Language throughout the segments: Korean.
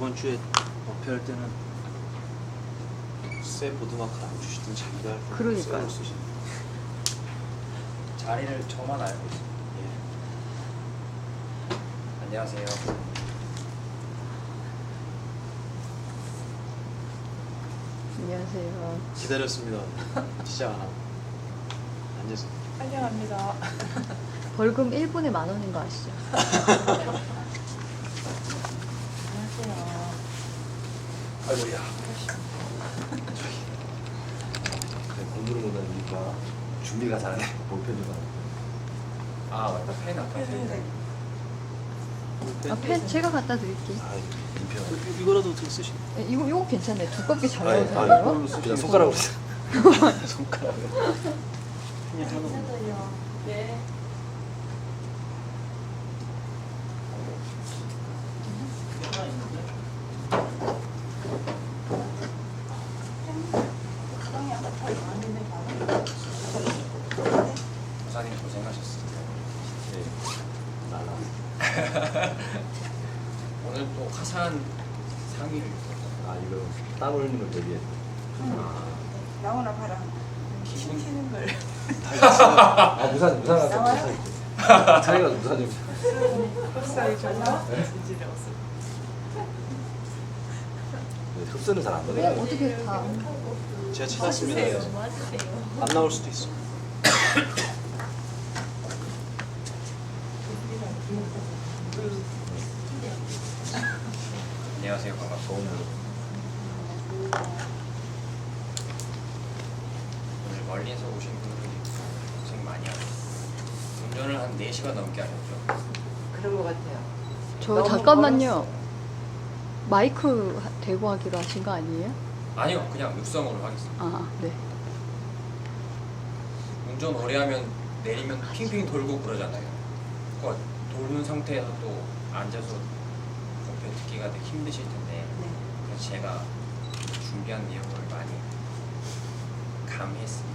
이번 주에 발표할 때는 새 보드마크를 안 주시던 자기가 할 때 그러니까요. 새로 쓰시는. 자리를 저만 알고 있습니다. 예. 안녕하세요. 안녕하세요. 기다렸습니다. 시작 안 하고 앉아서. 환영합니다. 벌금 1분에 10,000원인 거 아시죠? 안녕하세요. 아이고야. 공부를 못하니까 준비가 잘하네. 볼펜 좀 아 맞다, 펜 아까 펜. 아, 펜 제가 갖다 드릴게요. 아, 인편. 이거라도 어떻게 쓰시? 네, 이거 괜찮네. 두껍게 잘 아니, 나오잖아요. 그냥 손가락으로 쓰. 손가락으로. 그냥 하나. 네. 부사님 고생하셨습니다. 네. 나나. 오늘 또 화사한 상의를 아 이거 땀 흘리는 걸 대비해. 나오나 봐라. 기분 튀는 걸. 아 우산 나와요? 차이가 우산 좀. 흡사히 전혀 네? 지지를 없어. 흡수는 잘 안 왜 되네. 어떻게 다 제가 찾았습니다. 맞으세요. 안 나올 수도 있어. 안녕하세요, 반갑습니다. 오늘 멀리서 오신 분들이 고생 많이 하셨어요. 운전을 한 4시간 넘게 하셨죠. 그런 것 같아요. 저 너무 잠깐만요. 멀었어. 마이크 대고 하기로 하신 거 아니에요? 아니요, 그냥 육성으로 하겠습니다. 아, 네. 운전 오래 하면 내리면 핑핑 돌고 그러잖아요. 그거 도는 상태에서 또 앉아서 커피 듣기가 되게 힘드실 텐데 그래서 제가 준비한 내용을 많이 감했습니다.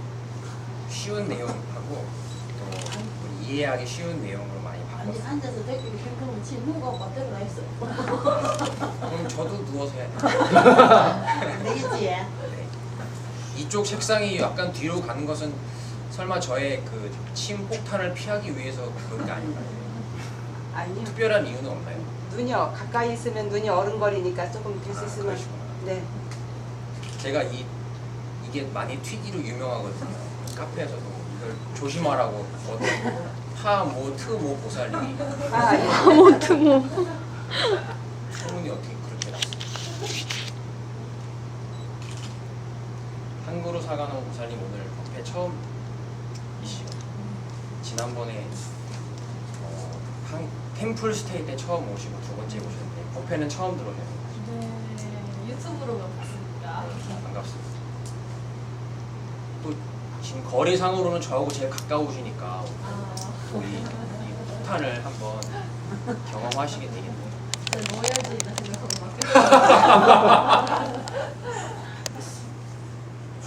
쉬운 내용하고 또 이해하기 쉬운 내용으로 많이 아니 바꿨어요. 앉아서 듣기 힘들면 친구가 맞들어가 있어. 그럼 저도 누워서 해야 돼요. 안 되겠지? 네. 이쪽 책상이 약간 뒤로 가는 것은 설마 저의 그 침 폭탄을 피하기 위해서 그런 게 아닌가요? 아니요. 특별한 이유는 없나요? 눈이요. 가까이 있으면 눈이 어른거리니까 조금 될 수 있으면. 그러시구나. 네. 제가 이게 많이 튀기로 유명하거든요. 카페에서도 이걸 조심하라고 어떤 파모트모 보살님이 아, 예. 아무튼 소문이 어떻게 그렇게 났어요? 한그루 사가노 보살님 오늘 법회 처음이시죠? 지난번에 템플 스테이 때 처음 오시고 두 번째 오셨는데 법회는 처음 들어오셨어요. 네, 유튜브로만 봤습니다. 반갑습니다. 또 지금 거리상으로는 저하고 제일 가까우시니까 아, 우리 이 폭탄을 한번 경험하시게 되겠네요. 뭐야지 생각하고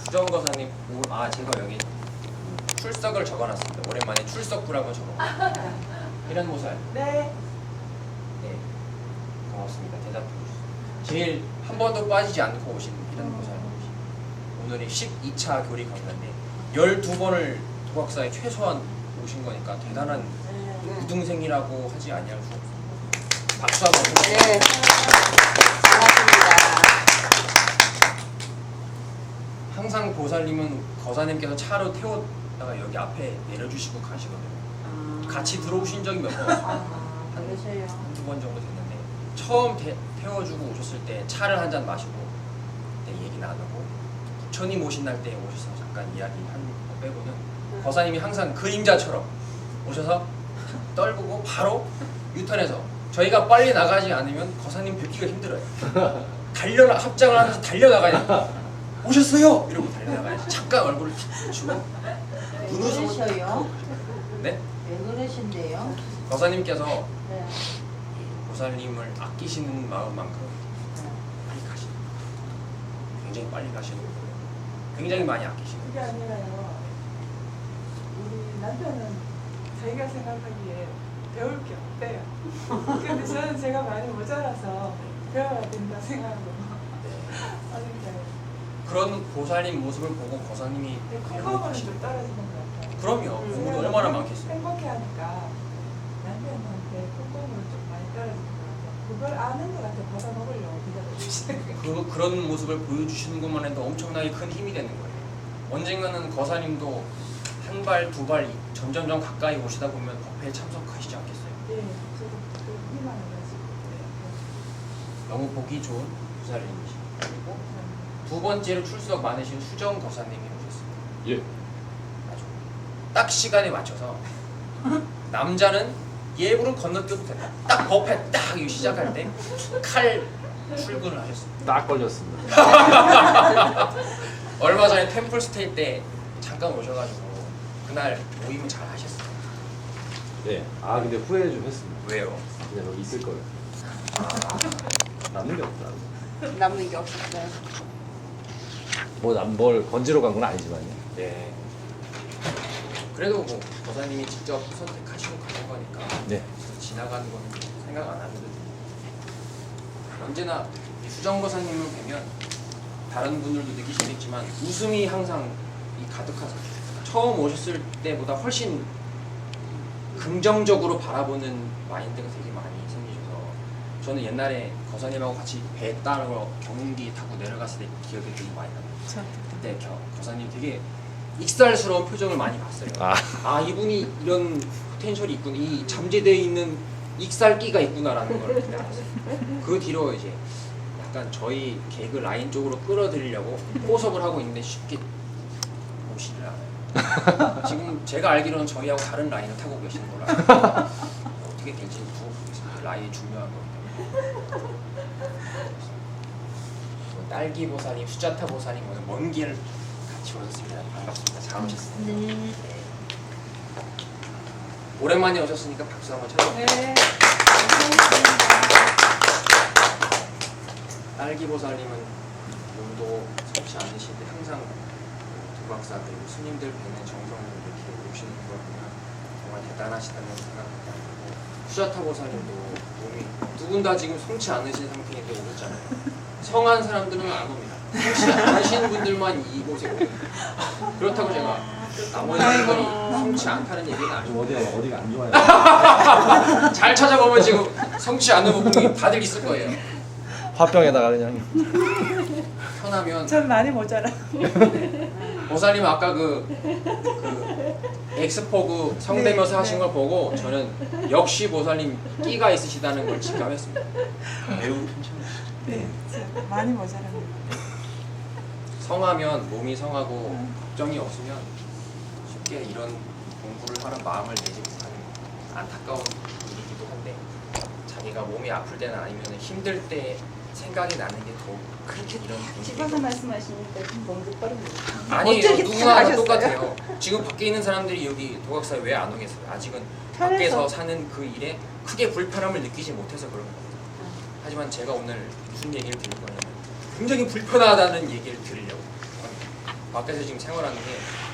수정거사님, 제가 여기 출석을 적어놨습니다. 오랜만에 출석부를 한번 적어봤습니다. 이런 모살. 네. 네, 고맙습니다. 대답해 주셨습니다. 제일 한 번도 빠지지 않고 오신 이런 모살. 오늘이 12차 교리 강좌인데 12번을 도각사에 최소한 오신 거니까 대단한 우등생이라고 하지 아니할 수 없습니다. 박수 한번 주세요. 네. 고맙습니다. 항상 보살님은 거사님께서 차로 태웠다가 여기 앞에 내려주시고 가시거든요. 같이 들어오신 적이 몇 번 없어요. 그러세요. 한두 번 정도 됐는데 처음 태워주고 오셨을 때 차를 한 잔 마시고 그때 얘기 나누고 부처님 오신 날 때 오셔서 잠깐 이야기한 거 빼고는 거사님이 항상 그림자처럼 오셔서 떨구고 바로 유턴해서 저희가 빨리 나가지 않으면 거사님 뵙기가 힘들어요. 합장을 하면서 달려나가야 오셨어요! 이러고 달려나가야지. 잠깐 얼굴을 탁 비추고 왜 그러셔요? 네? 왜 그러신데요? 거사님께서 네. 보살님을 아끼시는 마음만큼 빨리 가시는 굉장히 빨리 가시는 거예요. 굉장히 많이 아끼시는 그게 아니라요. 우리 남편은 자기가 생각하기에 배울 게 없대요. 근데 저는 제가 많이 모자라서 배워야 된다 생각으로 네. 하니까 그런 보살님 모습을 보고 거사님이 콩고물은 좀 떨어지는 것 같아요. 그럼요. 공부도 얼마나 많겠어요. 행복해하니까 남편한테 콩고물은 좀 많이 떨어지는 것 같아요. 그걸 아는 것 같아요. 받아 먹으려고 기다려주시는 거. 그런 모습을 보여주시는 것만 해도 엄청나게 큰 힘이 되는 거예요. 언젠가는 거사님도 한 발, 두 발 점점점 가까이 오시다 보면 법회에 참석하시지 않겠어요? 네, 저도 그 희망을 가지고. 너무 보기 좋은 보살님이시고 그리고 두 번째로 출석 많으신 수정 거사님이 오셨어요. 예. 아주 딱 시간에 맞춰서 남자는 예불은 건너뛰어도 된다. 딱 법회 딱 이거 시작할 때 칼 출근을 하셨어요. 딱 걸렸습니다. 얼마 전에 템플스테이 때 잠깐 오셔가지고 그날 모임은 잘 하셨어요. 네. 아 근데 후회 좀 했습니다. 왜요? 그냥 여기 있을 거예요. 남는 게 없다. 남는 게 없었어요. 뭘 건지러 간 건 아니지만요. 네. 그래도 뭐 거사님이 직접 선택하시고 가는 거니까 네. 지나가는 건 생각 안 하셔도 돼요. 언제나 이 수정 거사님을 뵈면 다른 분들도 느끼시겠지만 웃음이 항상 이 가득하세요. 처음 오셨을 때보다 훨씬 긍정적으로 바라보는 마인드가 되게 많이 생기셔서 저는 옛날에 거사님하고 같이 배 따러 경운기 타고 내려갔을 때 기억이 되게 많이 납니다. 그때 거사님 되게 익살스러운 표정을 많이 봤어요. 아 이분이 이런 포텐셜이 있구나, 이 잠재되어 있는 익살기가 있구나라는 걸 그때 알았어요. 그 뒤로 이제 약간 저희 개그 라인 쪽으로 끌어들이려고 포섭을 하고 있는데 쉽게 오시질 않아요. 지금 제가 알기로는 저희하고 다른 라인을 타고 계시는 거라 어떻게 될지는 두고 보겠습니다. 라인이 중요한 거예요. 딸기 보살님, 수자타 보살님 오늘 먼 길 같이 오셨습니다. 반갑습니다. 잘 오셨습니다. 네. 오랜만에 오셨으니까 박수 한번 쳐주세요. 네. 딸기 보살님은 몸도 성치 않으신데 항상 도박사 그리고 스님들 뵈는 정성을 이렇게 오시는 걸 보면 정말 대단하시다는 생각이 들고, 수자타 보살님도 몸이 두 분 다 지금 성치 않으신 상태인데 오셨잖아요. 성한 사람들은 안 옵니다. 성치 않으신 분들만 이곳에 옵니다. 그렇다고 제가 나머지 분들이 성치 않다는 얘기는 아니고 좀 어디가 안 좋아요. 잘 찾아보면 지금 성치 않는 부분이 다들 있을 거예요. 화병에다가 그냥. 편하면 전 많이 모자라. 보살님 아까 그 엑스포 그 성대모사 하신 걸 보고 저는 역시 보살님 끼가 있으시다는 걸 직감했습니다. 매우 괜찮으시죠. 네, 전 많이 모자랍니다. 성하면 몸이 성하고 걱정이 없으면 쉽게 이런 공부를 하는 마음을 내지 못하는 안타까운 일이기도 한데, 자기가 몸이 아플 때나 아니면 힘들 때 생각이 나는 게 더 그렇게 이런 집어서 말씀하시니까 몸도 빠릅니다. 아니에요. 어떻게 누구나 다 하셨어요? 똑같아요. 지금 밖에 있는 사람들이 여기 도각사에 왜 안 오겠어요? 아직은 편해서. 밖에서 사는 그 일에 크게 불편함을 느끼지 못해서 그런 겁니다. 하지만 제가 오늘 무슨 얘기를 드릴 거냐면 굉장히 불편하다는 얘기를 드리려고 합니다. 밖에서 지금 생활하는 게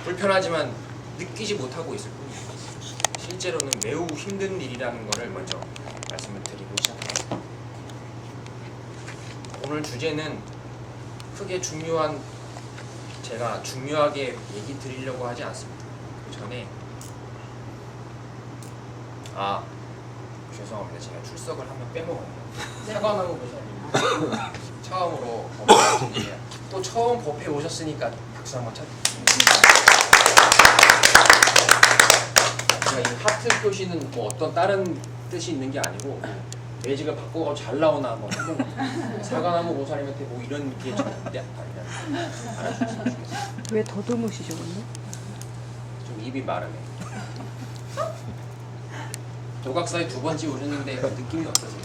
불편하지만 느끼지 못하고 있을 뿐이에요. 실제로는 매우 힘든 일이라는 것을 먼저 말씀을 드리고 시작합니다. 오늘 주제는 크게 제가 중요하게 얘기 드리려고 하지 않습니다. 그 전에 죄송합니다. 제가 출석을 한번 빼먹었네요. 사과나무 보살님 처음으로 법회 오셨는데 또 처음 법회 오셨으니까 박수 한번 쳐주세요. 제가 이 하트 표시는 뭐 어떤 다른 뜻이 있는 게 아니고 매직을 바꿔서 잘 나오나 한번 해본 거예요. 사과나무 보살님한테 뭐 이런 게 절대 아니라 알아주셨으면 좋겠어요. 왜 더듬으시죠, 근데? 좀 입이 마르네. 도각사에 두 번째 오셨는데 느낌이 어떠세요?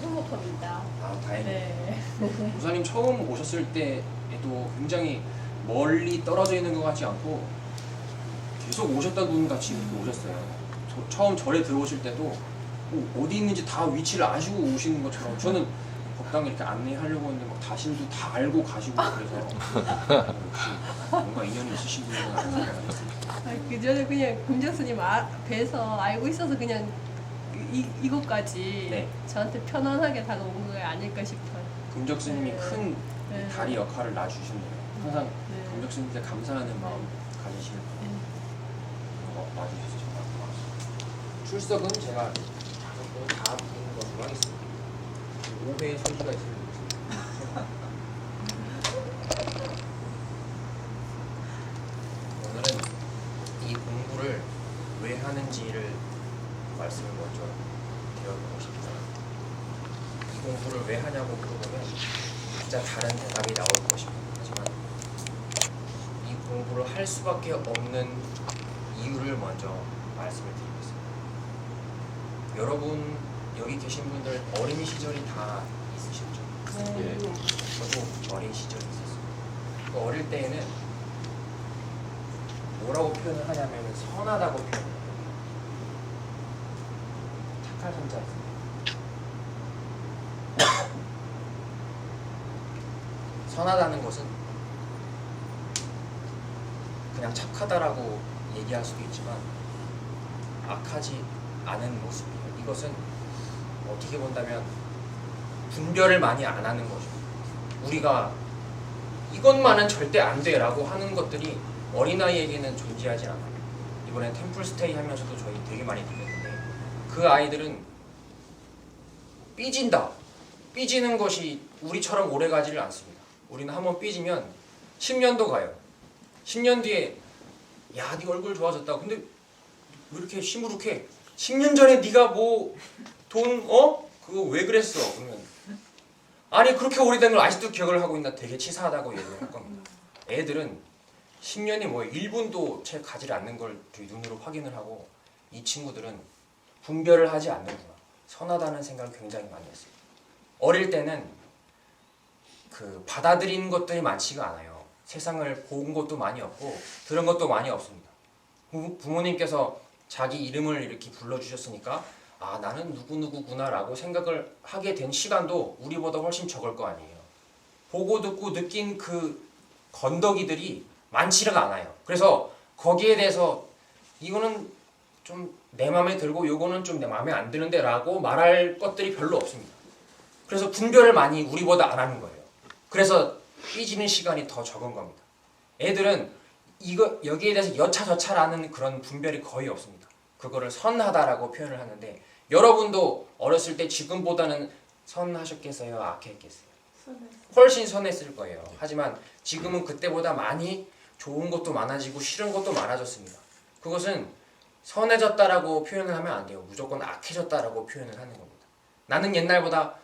행복합니다. 아 다행이에요. 네. 보살님 처음 오셨을 때에도 굉장히 멀리 떨어져 있는 것 같지 않고 계속 오셨던 분 같이 이렇게 오셨어요. 처음 절에 들어오실 때도 어디 있는지 다 위치를 아시고 오시는 것처럼, 저는 법당 이렇게 안내하려고 했는데 막 다신도 다 알고 가시고 그래서 역시 뭔가 인연이 있으신 분은 아닌가. 그 전에 그냥 금정스님 뵈서 알고 있어서 그냥 이곳까지 네. 저한테 편안하게 다가온 게 아닐까 싶어요. 금적 스님이 네. 큰 네. 다리 역할을 놔주셨네요. 항상 네. 금적 스님한테 감사하는 마음 가지시는 네. 놔주셔서 정말 고맙습니다. 출석은 제가 다 부르는 것으로 하겠습니다. 5회의 소지가 있습니다. 오늘은 이 공부를 왜 하는지를 말씀을 먼저 드려보고 싶어요. 이 공부를 왜 하냐고 물어보면 진짜 다른 대답이 나올 것입니다. 하지만 이 공부를 할 수밖에 없는 이유를 먼저 말씀을 드리겠습니다. 여러분 여기 계신 분들 어린 시절이 다 있으셨죠? 예. 저도 어린 시절이 있었어요. 그 어릴 때에는 뭐라고 표현을 하냐면 선하다고 표현을 해요. 착할 선자였어요. 선하다는 것은 그냥 착하다라고 얘기할 수도 있지만 악하지 않은 모습이에요. 이것은 어떻게 본다면 분별을 많이 안 하는 거죠. 우리가 이것만은 절대 안 돼라고 하는 것들이 어린아이에게는 존재하지 않아요. 이번에 템플스테이 하면서도 저희 되게 많이 느꼈는데 그 아이들은 삐진다. 삐지는 것이 우리처럼 오래 가지를 않습니다. 우리는 한번 삐지면 10년도 가요. 10년 뒤에 야, 네 얼굴 좋아졌다. 근데 왜 이렇게 시무룩해? 10년 전에 네가 뭐 돈 그거 왜 그랬어? 그러면 아니 그렇게 오래된 걸 아직도 기억을 하고 있나 되게 치사하다고 얘기를 할 겁니다. 애들은 10년이 뭐 1분도 채 가지를 않는 걸 눈으로 확인을 하고 이 친구들은 분별을 하지 않는구나. 선하다는 생각을 굉장히 많이 했어요. 어릴 때는 그 받아들인 것들이 많지가 않아요. 세상을 본 것도 많이 없고 들은 것도 많이 없습니다. 부모님께서 자기 이름을 이렇게 불러주셨으니까 아 나는 누구누구구나 라고 생각을 하게 된 시간도 우리보다 훨씬 적을 거 아니에요. 보고 듣고 느낀 그 건더기들이 많지가 않아요. 그래서 거기에 대해서 이거는 좀 내 마음에 들고 요거는 좀 내 마음에 안 드는데 라고 말할 것들이 별로 없습니다. 그래서 분별을 많이 우리보다 안 하는 거예요. 그래서 삐지는 시간이 더 적은 겁니다. 애들은 여기에 대해서 여차저차라는 그런 분별이 거의 없습니다. 그거를 선하다라고 표현을 하는데 여러분도 어렸을 때 지금보다는 선하셨겠어요? 악했겠어요? 훨씬 선했을 거예요. 하지만 지금은 그때보다 많이 좋은 것도 많아지고 싫은 것도 많아졌습니다. 그것은 선해졌다라고 표현을 하면 안 돼요. 무조건 악해졌다라고 표현을 하는 겁니다. 나는 옛날보다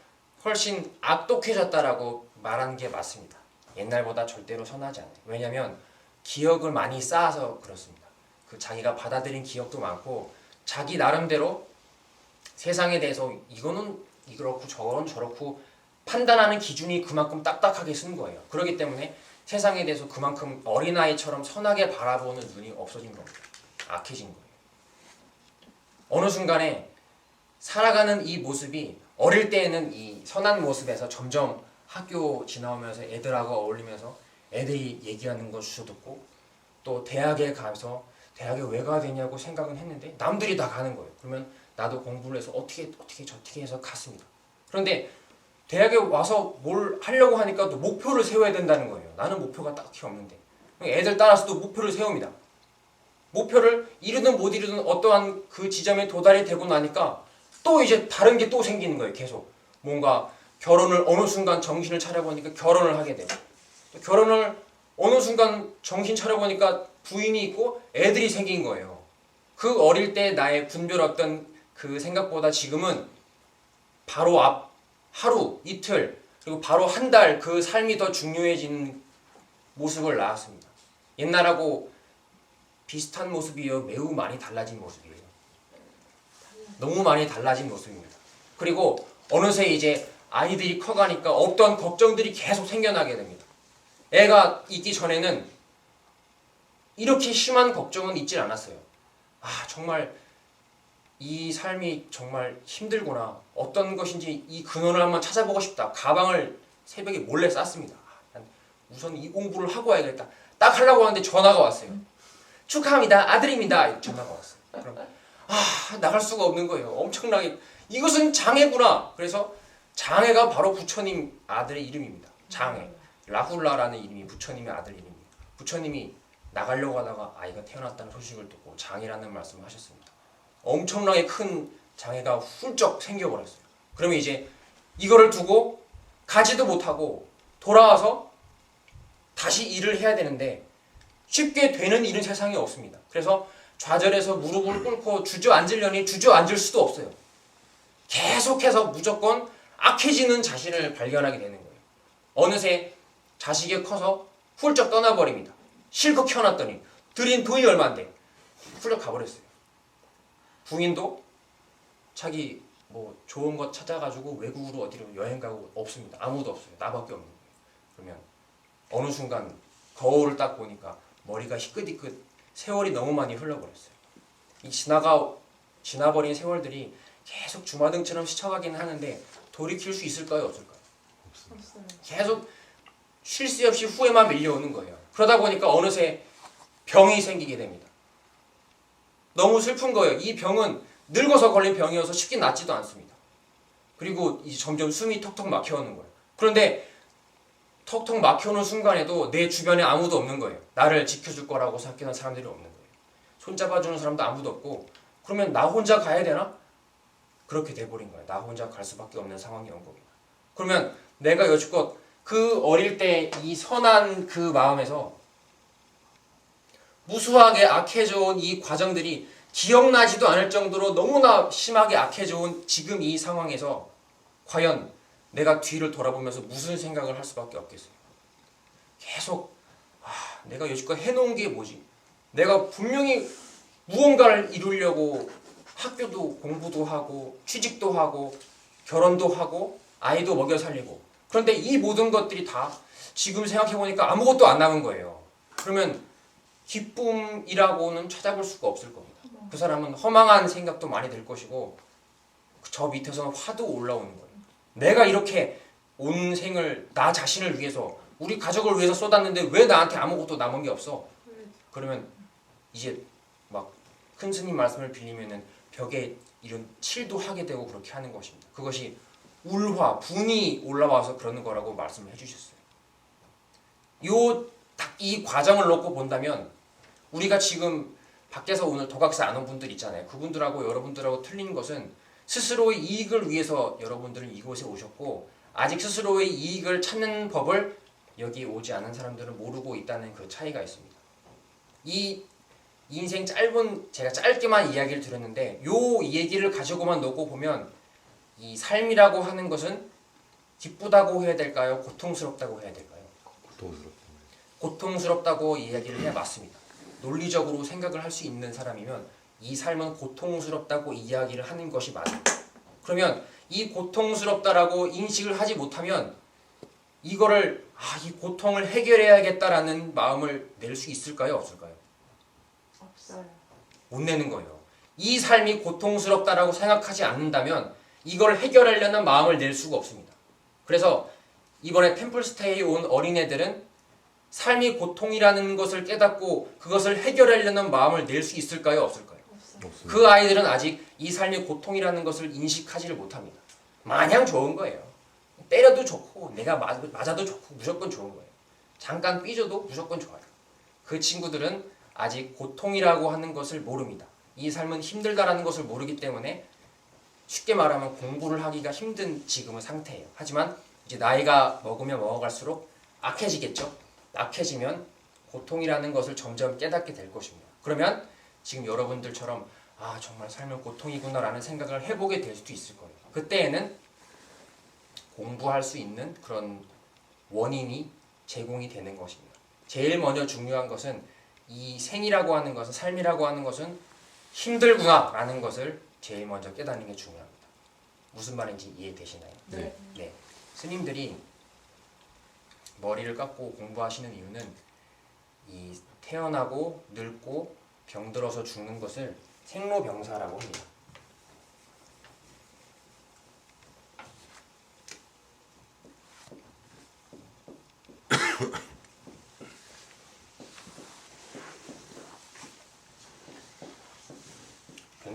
훨씬 악독해졌다라고 말하는 게 맞습니다. 옛날보다 절대로 선하지 않아요. 왜냐하면 기억을 많이 쌓아서 그렇습니다. 그 자기가 받아들인 기억도 많고 자기 나름대로 세상에 대해서 이거는 이렇고 저건 저렇고 판단하는 기준이 그만큼 딱딱하게 쓴 거예요. 그렇기 때문에 세상에 대해서 그만큼 어린아이처럼 선하게 바라보는 눈이 없어진 겁니다. 악해진 거예요. 어느 순간에 살아가는 이 모습이 어릴 때에는 이 선한 모습에서 점점 학교 지나오면서 애들하고 어울리면서 애들이 얘기하는 거 주워 듣고 또 대학에 가서 대학에 왜 가야 되냐고 생각은 했는데 남들이 다 가는 거예요. 그러면 나도 공부를 해서 어떻게 저떻게 해서 갔습니다. 그런데 대학에 와서 뭘 하려고 하니까 또 목표를 세워야 된다는 거예요. 나는 목표가 딱히 없는데 애들 따라서 또 목표를 세웁니다. 목표를 이루든 못 이루든 어떠한 그 지점에 도달이 되고 나니까 또 이제 다른 게 또 생기는 거예요. 계속 뭔가 결혼을 어느 순간 정신을 차려보니까 결혼을 하게 되고 또 결혼을 어느 순간 정신 차려보니까 부인이 있고 애들이 생긴 거예요. 그 어릴 때 나의 분별했던 그 생각보다 지금은 바로 앞 하루, 이틀, 그리고 바로 한 달 그 삶이 더 중요해진 모습을 낳았습니다. 옛날하고 비슷한 모습이요. 매우 많이 달라진 모습이에요. 너무 많이 달라진 모습입니다. 그리고 어느새 이제 아이들이 커가니까 없던 걱정들이 계속 생겨나게 됩니다. 애가 있기 전에는 이렇게 심한 걱정은 있질 않았어요. 아 정말 이 삶이 정말 힘들구나. 어떤 것인지 이 근원을 한번 찾아보고 싶다. 가방을 새벽에 몰래 쌌습니다. 난 우선 이 공부를 하고 와야겠다. 딱 하려고 하는데 전화가 왔어요. 축하합니다. 아들입니다. 전화가 왔어요. 그럼 나갈 수가 없는 거예요. 엄청나게 이것은 장애구나. 그래서 장애가 바로 부처님 아들의 이름입니다. 장애. 라훌라라는 이름이 부처님의 아들 이름이에요. 부처님이 나가려고 하다가 아이가 태어났다는 소식을 듣고 장애라는 말씀을 하셨습니다. 엄청나게 큰 장애가 훌쩍 생겨버렸어요. 그러면 이제 이거를 두고 가지도 못하고 돌아와서 다시 일을 해야 되는데 쉽게 되는 일은 세상에 없습니다. 그래서 좌절해서 무릎을 꿇고 주저앉으려니 주저앉을 수도 없어요. 계속해서 무조건 악해지는 자신을 발견하게 되는 거예요. 어느새 자식이 커서 훌쩍 떠나버립니다. 실컷 키워놨더니 들인 돈이 얼마인데 훌쩍 가버렸어요. 부인도 자기 뭐 좋은 것 찾아가지고 외국으로 어디로 여행 가고 없습니다. 아무도 없어요. 나밖에 없는 거예요. 그러면 어느 순간 거울을 딱 보니까 머리가 희끗희끗 세월이 너무 많이 흘러버렸어요. 이 지나버린 세월들이 계속 주마등처럼 스쳐가긴 하는데 돌이킬 수 있을까요? 없을까요? 없어요. 계속 쉴 새 없이 후회만 밀려오는 거예요. 그러다 보니까 어느새 병이 생기게 됩니다. 너무 슬픈 거예요. 이 병은 늙어서 걸린 병이어서 쉽게 낫지도 않습니다. 그리고 이제 점점 숨이 턱턱 막혀오는 거예요. 그런데 턱턱 막혀오는 순간에도 내 주변에 아무도 없는 거예요. 나를 지켜줄 거라고 생각하는 사람들이 없는 거예요. 손잡아주는 사람도 아무도 없고 그러면 나 혼자 가야 되나? 그렇게 돼버린 거예요. 나 혼자 갈 수밖에 없는 상황이 온 겁니다. 그러면 내가 여지껏 그 어릴 때 이 선한 그 마음에서 무수하게 악해져온 이 과정들이 기억나지도 않을 정도로 너무나 심하게 악해져온 지금 이 상황에서 과연 내가 뒤를 돌아보면서 무슨 생각을 할 수밖에 없겠어요. 계속 내가 여지껏 해놓은 게 뭐지? 내가 분명히 무언가를 이루려고 학교도 공부도 하고 취직도 하고 결혼도 하고 아이도 먹여 살리고 그런데 이 모든 것들이 다 지금 생각해보니까 아무것도 안 남은 거예요. 그러면 기쁨이라고는 찾아볼 수가 없을 겁니다. 그 사람은 허망한 생각도 많이 들 것이고 저 밑에서는 화도 올라오는 거예요. 내가 이렇게 온 생을 나 자신을 위해서 우리 가족을 위해서 쏟았는데 왜 나한테 아무것도 남은 게 없어? 그러면 이제 막 큰 스님 말씀을 빌리면은 벽에 이런 칠도 하게 되고 그렇게 하는 것입니다. 그것이 울화, 분이 올라와서 그러는 거라고 말씀을 해주셨어요. 딱 이 과정을 놓고 본다면 우리가 지금 밖에서 오늘 도각사 안 온 분들 있잖아요. 그분들하고 여러분들하고 틀린 것은 스스로의 이익을 위해서 여러분들은 이곳에 오셨고 아직 스스로의 이익을 찾는 법을 여기 오지 않은 사람들은 모르고 있다는 그 차이가 있습니다. 이 인생 제가 짧게만 이야기를 드렸는데 요 얘기를 가지고만 놓고 보면 이 삶이라고 하는 것은 기쁘다고 해야 될까요? 고통스럽다고 해야 될까요? 고통스럽다고 이야기를 해야 맞습니다. 논리적으로 생각을 할 수 있는 사람이면 이 삶은 고통스럽다고 이야기를 하는 것이 맞아요. 그러면 이 고통스럽다라고 인식을 하지 못하면 이거를 이 고통을 해결해야겠다라는 마음을 낼 수 있을까요? 없을까요? 없어요. 못 내는 거예요. 이 삶이 고통스럽다라고 생각하지 않는다면 이걸 해결하려는 마음을 낼 수가 없습니다. 그래서 이번에 템플스테이에 온 어린애들은 삶이 고통이라는 것을 깨닫고 그것을 해결하려는 마음을 낼 수 있을까요? 없을까요? 없어요. 그 아이들은 아직 이 삶이 고통이라는 것을 인식하지를 못합니다. 마냥 좋은 거예요. 때려도 좋고 내가 맞아도 좋고 무조건 좋은 거예요. 잠깐 삐져도 무조건 좋아요. 그 친구들은 아직 고통이라고 하는 것을 모릅니다. 이 삶은 힘들다라는 것을 모르기 때문에 쉽게 말하면 공부를 하기가 힘든 지금의 상태예요. 하지만 이제 나이가 먹으면 먹어갈수록 악해지겠죠. 악해지면 고통이라는 것을 점점 깨닫게 될 것입니다. 그러면 지금 여러분들처럼 정말 삶은 고통이구나 라는 생각을 해보게 될 수도 있을 거예요. 그때에는 공부할 수 있는 그런 원인이 제공이 되는 것입니다. 제일 먼저 중요한 것은 이 생이라고 하는 것은 삶이라고 하는 것은 힘들구나 라는 것을 제일 먼저 깨닫는 게 중요합니다. 무슨 말인지 이해되시나요? 네. 네. 스님들이 머리를 깎고 공부하시는 이유는 이 태어나고 늙고 병들어서 죽는 것을 생로병사라고 합니다.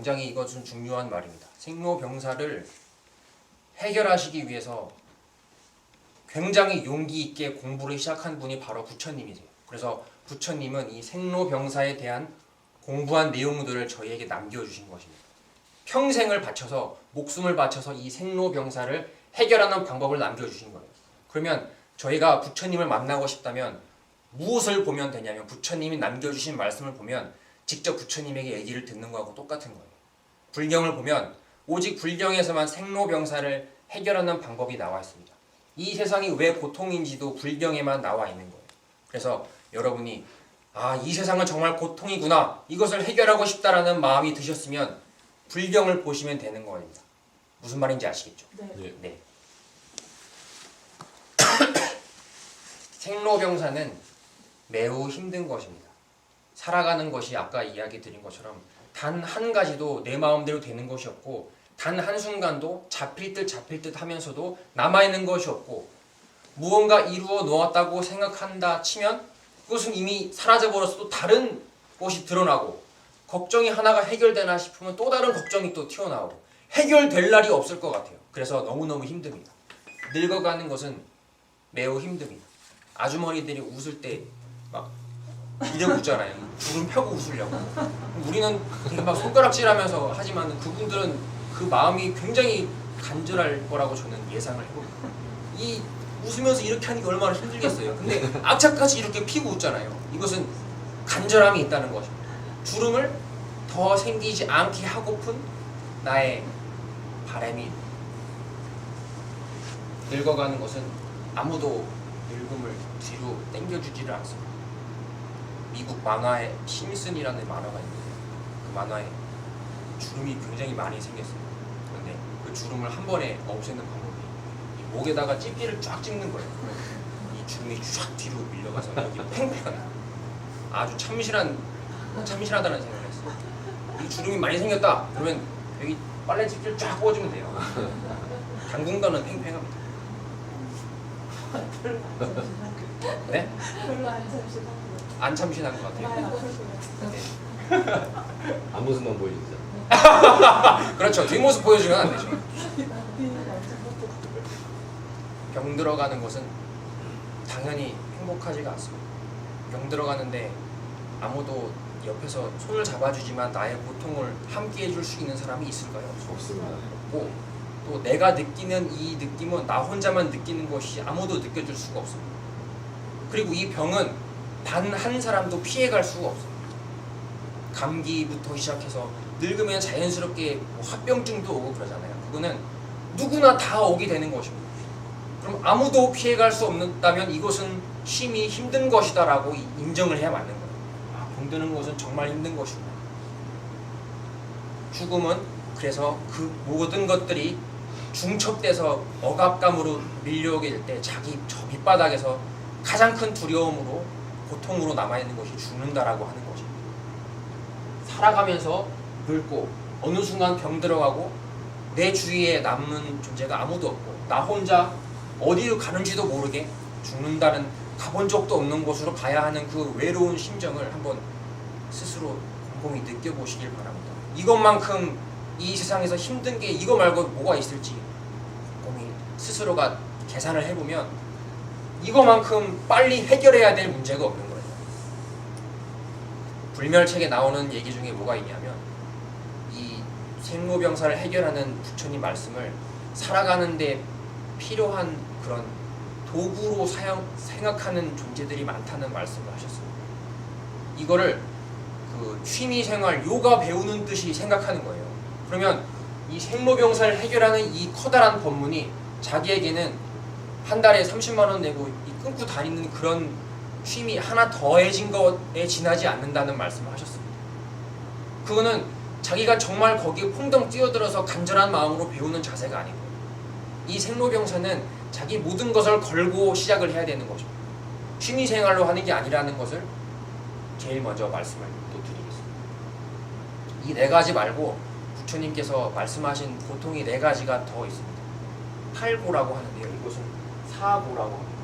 굉장히 이것은 중요한 말입니다. 생로병사를 해결하시기 위해서 굉장히 용기 있게 공부를 시작한 분이 바로 부처님이세요. 그래서 부처님은 이 생로병사에 대한 공부한 내용들을 저희에게 남겨주신 것입니다. 평생을 바쳐서 목숨을 바쳐서 이 생로병사를 해결하는 방법을 남겨주신 거예요. 그러면 저희가 부처님을 만나고 싶다면 무엇을 보면 되냐면 부처님이 남겨주신 말씀을 보면 직접 부처님에게 얘기를 듣는 거하고 똑같은 거예요. 불경을 보면 오직 불경에서만 생로병사를 해결하는 방법이 나와 있습니다. 이 세상이 왜 고통인지도 불경에만 나와 있는 거예요. 그래서 여러분이 이 세상은 정말 고통이구나, 이것을 해결하고 싶다라는 마음이 드셨으면 불경을 보시면 되는 겁니다. 무슨 말인지 아시겠죠? 네. 네. 생로병사는 매우 힘든 것입니다. 살아가는 것이 아까 이야기 드린 것처럼 단 한 가지도 내 마음대로 되는 것이 없고 단 한순간도 잡힐 듯 하면서도 남아있는 것이 없고 무언가 이루어 놓았다고 생각한다 치면 그것은 이미 사라져버려서 또 다른 것이 드러나고 걱정이 하나가 해결되나 싶으면 또 다른 걱정이 또 튀어나오고 해결될 날이 없을 것 같아요. 그래서 너무너무 힘듭니다. 늙어가는 것은 매우 힘듭니다. 아주머니들이 웃을 때 막 이러고 웃잖아요. 주름 펴고 웃으려고. 우리는 되게 막 손가락질하면서 하지만 그분들은 그 마음이 굉장히 간절할 거라고 저는 예상을 해봅니다. 이 웃으면서 이렇게 하는 게 얼마나 힘들겠어요. 근데 악착같이 이렇게 피고 웃잖아요. 이것은 간절함이 있다는 것입니다. 주름을 더 생기지 않게 하고픈 나의 바람이 늙어가는 것은 아무도 늙음을 뒤로 당겨주지를 않습니다. 미국 만화에 심슨이라는 만화가 있는데 그 만화에 주름이 굉장히 많이 생겼어요. 그런데 그 주름을 한 번에 없애는 방법이 이 목에다가 집게를 쫙 찍는 거예요. 이 주름이 쫙 뒤로 밀려가서 여기 팽팽하게 아주 참신하다는 생각을 했어요. 이 주름이 많이 생겼다 그러면 여기 빨래 집게를 쫙 꽂으면 돼요. 당분간은 팽팽합니다. 네? 별로 안 참신한 안 참신한 것 같아요. 네. 앞모습만 보여주죠. 그렇죠. 뒷모습 보여주면 안 되죠. 병 들어가는 것은 당연히 행복하지가 않습니다. 병 들어가는데 아무도 옆에서 손을 잡아주지만 나의 고통을 함께 해줄 수 있는 사람이 있을까요? 없습니다. 없고 또 내가 느끼는 이 느낌은 나 혼자만 느끼는 것이 아무도 느껴줄 수가 없습니다. 그리고 이 병은 단 한 사람도 피해갈 수가 없습니다. 감기부터 시작해서 늙으면 자연스럽게 뭐 화병증도 오고 그러잖아요. 그거는 누구나 다 오게 되는 것입니다. 그럼 아무도 피해갈 수 없다면 이것은 심히 힘든 것이다 라고 인정을 해야 맞는 거예요. 병드는 것은 정말 힘든 것이구나. 죽음은 그래서 그 모든 것들이 중첩돼서 억압감으로 밀려오게 될 때 자기 저 밑바닥에서 가장 큰 두려움으로 고통으로 남아있는 것이 죽는다라고 하는 것입니다. 살아가면서 늙고 어느 순간 병 들어가고 내 주위에 남는 존재가 아무도 없고 나 혼자 어디로 가는지도 모르게 죽는다는 가본 적도 없는 곳으로 가야 하는 그 외로운 심정을 한번 스스로 곰곰이 느껴보시길 바랍니다. 이것만큼 이 세상에서 힘든 게 이거 말고 뭐가 있을지 곰곰이 스스로가 계산을 해보면 이거만큼 빨리 해결해야 될 문제가 없는 거예요. 불멸책에 나오는 얘기 중에 뭐가 있냐면 이 생로병사를 해결하는 부처님 말씀을 살아가는데 필요한 그런 도구로 생각하는 존재들이 많다는 말씀을 하셨어요. 이거를 그 취미생활 요가 배우는 듯이 생각하는 거예요. 그러면 이 생로병사를 해결하는 이 커다란 법문이 자기에게는 한 달에 30만 원 내고 끊고 다니는 그런 취미 하나 더해진 것에 지나지 않는다는 말씀을 하셨습니다. 그거는 자기가 정말 거기에 퐁덩 뛰어들어서 간절한 마음으로 배우는 자세가 아니고 이 생로병사는 자기 모든 것을 걸고 시작을 해야 되는 거죠. 취미생활로 하는 게 아니라는 것을 제일 먼저 말씀을 또 드리겠습니다. 이 네 가지 말고 부처님께서 말씀하신 고통이 네 가지가 더 있습니다. 팔고라고 하는데요. 이것은 사고라고 합니다.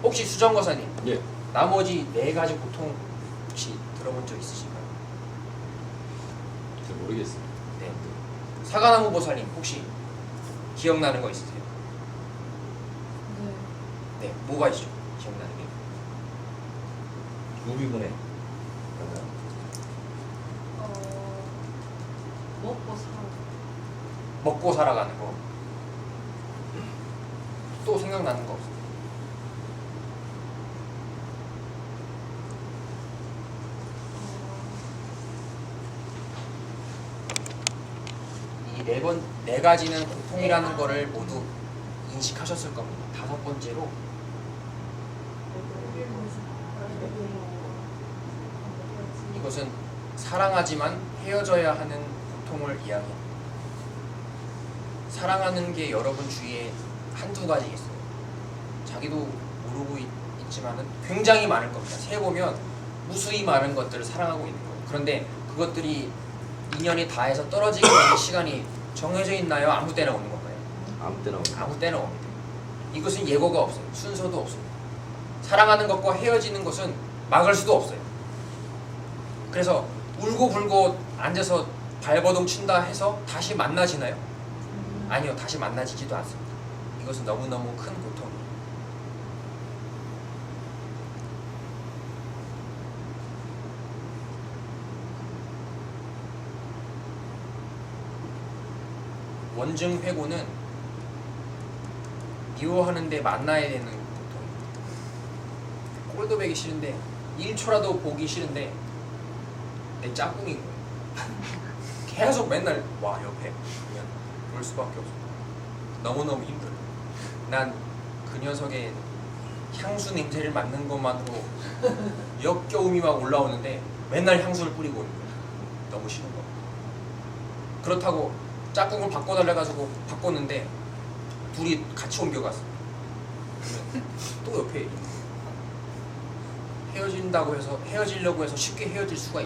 혹시 수정거사님, 예. 나머지 네 가지 고통 혹시 들어본 적 있으신가요? 잘 모르겠어요. 네. 사과나무 보살님 혹시 기억나는 거 있으세요? 네. 네, 뭐가 있죠? 기억나는 게? 우리분에 맞나요? 먹고 살. 먹고 살아가는 거. 또 생각나는 거 없어요? 이 네 가지는 고통이라는 거를 모두 인식하셨을 겁니다. 다섯 번째로 이것은 사랑하지만 헤어져야 하는 고통을 이야기합니다. 사랑하는 게 여러분 주위에 한두 가지 있어요. 자기도 모르고 있지만은 굉장히 많을 겁니다. 세보면 무수히 많은 것들을 사랑하고 있는 거예요. 그런데 그것들이 인연이 닿아서 떨어지게 되는 시간이 정해져 있나요? 아무 때나 오는 건가요? 아무 때나 오는 아무 때나 옵니다. 이것은 예고가 없어요. 순서도 없습니다. 사랑하는 것과 헤어지는 것은 막을 수도 없어요. 그래서 울고 불고 앉아서 발버둥 친다 해서 다시 만나지나요? 아니요, 다시 만나지지도 않습니다. 이것은 너무너무 큰 고통입니다. 원증회고는 미워하는데 만나야 되는 고통입니다. 꼴도 보기 싫은데 1초라도 보기 싫은데 내 짝꿍인 거예요. 계속 맨날 와 옆에 그냥 볼 수밖에 없어요. 너무너무 힘들어요. 난 그 녀석의 향수 냄새를 맡는 것만으로 역겨움이 막 올라오는데 맨날 향수를 뿌리고 있는 거예요. 너무 싫은 거. 그렇다고 짝꿍을 바꿔달래가지고 바꿨는데 둘이 같이 옮겨갔어. 또 옆에 있는 거예요. 헤어진다고 해서 헤어지려고 해서 쉽게 헤어질 수가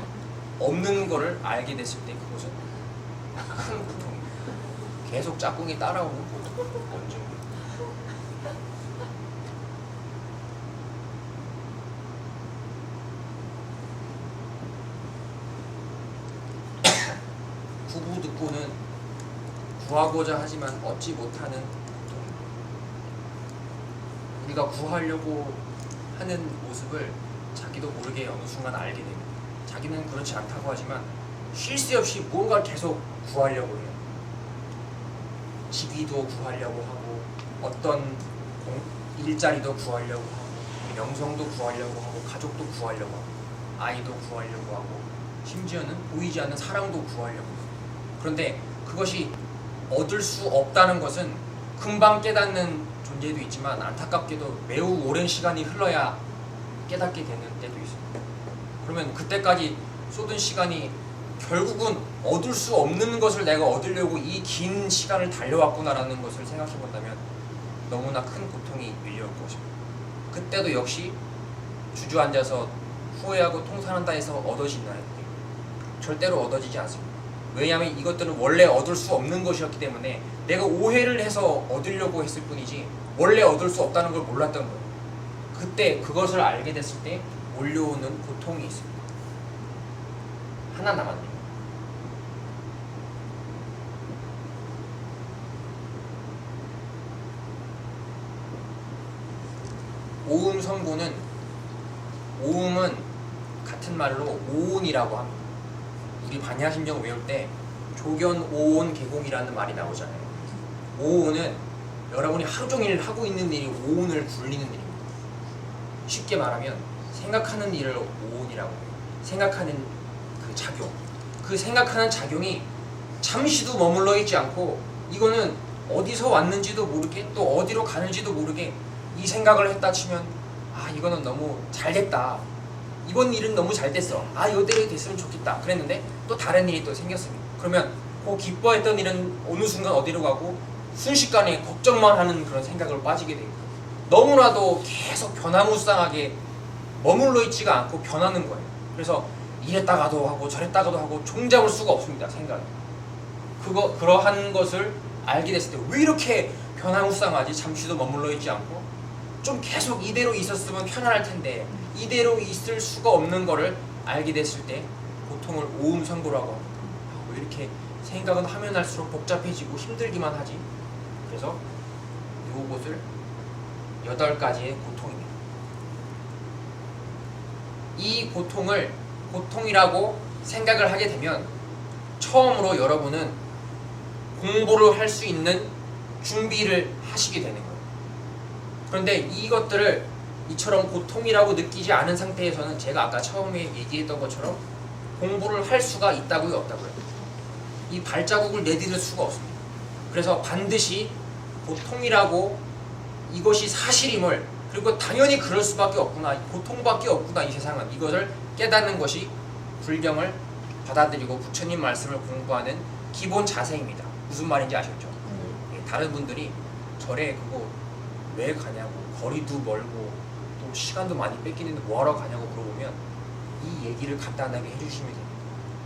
없는 거를 알게 됐을 때 그것은 큰 고통입니다. 계속 짝꿍이 따라오는 고통, 원증. 구부듣고는 구하고자 하지만 얻지 못하는 고통입니다. 우리가 구하려고 하는 모습을 자기도 모르게 어느 순간 알게 됩니다. 자기는 그렇지 않다고 하지만 쉴 새 없이 뭔가 계속 구하려고 해요. 직위도 구하려고 하고 어떤 일자리도 구하려고 하고 명성도 구하려고 하고 가족도 구하려고 하고 아이도 구하려고 하고 심지어는 보이지 않는 사랑도 구하려고 해요. 그런데 그것이 얻을 수 없다는 것은 금방 깨닫는 존재도 있지만 안타깝게도 매우 오랜 시간이 흘러야 깨닫게 되는 때도 있습니다. 그러면 그때까지 쏟은 시간이 결국은 얻을 수 없는 것을 내가 얻으려고 이 긴 시간을 달려왔구나라는 것을 생각해 본다면 너무나 큰 고통이 밀려올 것입니다. 그때도 역시 주저앉아서 후회하고 통산한다 해서 얻어지나요? 절대로 얻어지지 않습니다. 왜냐하면 이것들은 원래 얻을 수 없는 것이었기 때문에 내가 오해를 해서 얻으려고 했을 뿐이지 원래 얻을 수 없다는 걸 몰랐던 거예요. 그때 그것을 알게 됐을 때 몰려오는 고통이 있습니다. 하나 남았네요. 오음 성고는 오음은 같은 말로 오온이라고 합니다. 우리 반야심정 외울 때 조견 오온 개공이라는 말이 나오잖아요. 오온은 여러분이 하루 종일 하고 있는 일이 오온을 굴리는 일입니다. 쉽게 말하면 생각하는 일을 오온이라고 해요. 생각하는 그 작용. 그 생각하는 작용이 잠시도 머물러 있지 않고 이거는 어디서 왔는지도 모르게 또 어디로 가는지도 모르게 이 생각을 했다 치면 아 이거는 너무 잘 됐다. 이번 일은 너무 잘 됐어. 아 이대로 됐으면 좋겠다. 그랬는데 또 다른 일이 또 생겼습니다. 그러면 그 기뻐했던 일은 어느 순간 어디로 가고 순식간에 걱정만 하는 그런 생각을 빠지게 됩니다. 너무나도 계속 변화무쌍하게 머물러 있지가 않고 변하는 거예요. 그래서 이랬다가도 하고 저랬다가도 하고 종잡을 수가 없습니다. 생각이. 그러한 것을 알게 됐을 때 왜 이렇게 변화무쌍하지? 잠시도 머물러 있지 않고 좀 계속 이대로 있었으면 편안할 텐데 이대로 있을 수가 없는 거를 알게 됐을 때 고통을 오음성고라고 합니다. 왜 이렇게 생각은 하면 할수록 복잡해지고 힘들기만 하지? 그래서 요것을 8가지의 고통입니다. 이 고통을 고통이라고 생각을 하게 되면 처음으로 여러분은 공부를 할 수 있는 준비를 하시게 되는 거예요. 그런데 이것들을 이처럼 고통이라고 느끼지 않은 상태에서는 제가 아까 처음에 얘기했던 것처럼 공부를 할 수가 있다고요, 없다고요? 이 발자국을 내디딜 수가 없습니다. 그래서 반드시 고통이라고 이것이 사실임을, 그리고 당연히 그럴 수밖에 없구나, 고통밖에 없구나 이 세상은, 이것을 깨닫는 것이 불경을 받아들이고 부처님 말씀을 공부하는 기본 자세입니다. 무슨 말인지 아셨죠? 다른 분들이 절에 그거 왜 가냐고, 거리도 멀고 또 시간도 많이 뺏기는데 뭐하러 가냐고 물어보면 이 얘기를 간단하게 해주시면 됩니다.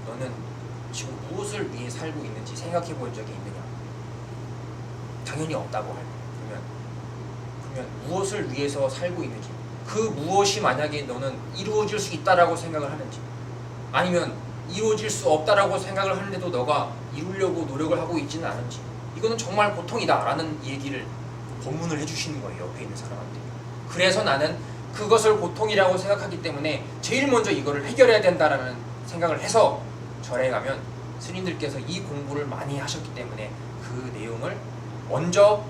너는 지금 무엇을 위해 살고 있는지 생각해 본 적이 있느냐? 당연히 없다고 할 거예요. 그러면 무엇을 위해서 살고 있는지, 그 무엇이 만약에 너는 이루어질 수 있다라고 생각을 하는지, 아니면 이루어질 수 없다라고 생각을 하는데도 너가 이루려고 노력을 하고 있지는 않은지, 이거는 정말 고통이다 라는 얘기를 법문을 해주시는 거예요, 옆에 있는 사람한테. 그래서 나는 그것을 고통이라고 생각하기 때문에 제일 먼저 이거를 해결해야 된다라는 생각을 해서 절에 가면 스님들께서 이 공부를 많이 하셨기 때문에 그 내용을 먼저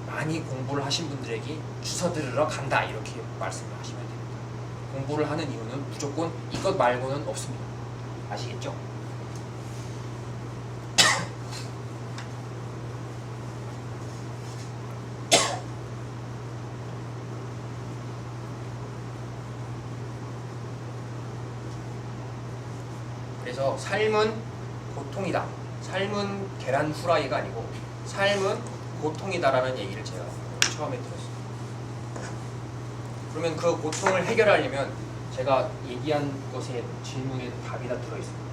많이 공부를 하신 분들에게 주워 들으러 간다, 이렇게 말씀을 하시면 됩니다. 공부를 하는 이유는 무조건 이것 말고는 없습니다. 아시겠죠? 그래서 삶은 고통이다. 삶은 계란 후라이가 아니고 삶은 고통이다라는 얘기를 제가 처음에 들었어요. 그러면 그 고통을 해결하려면 제가 얘기한 것의 질문에 답이 다 들어있습니다.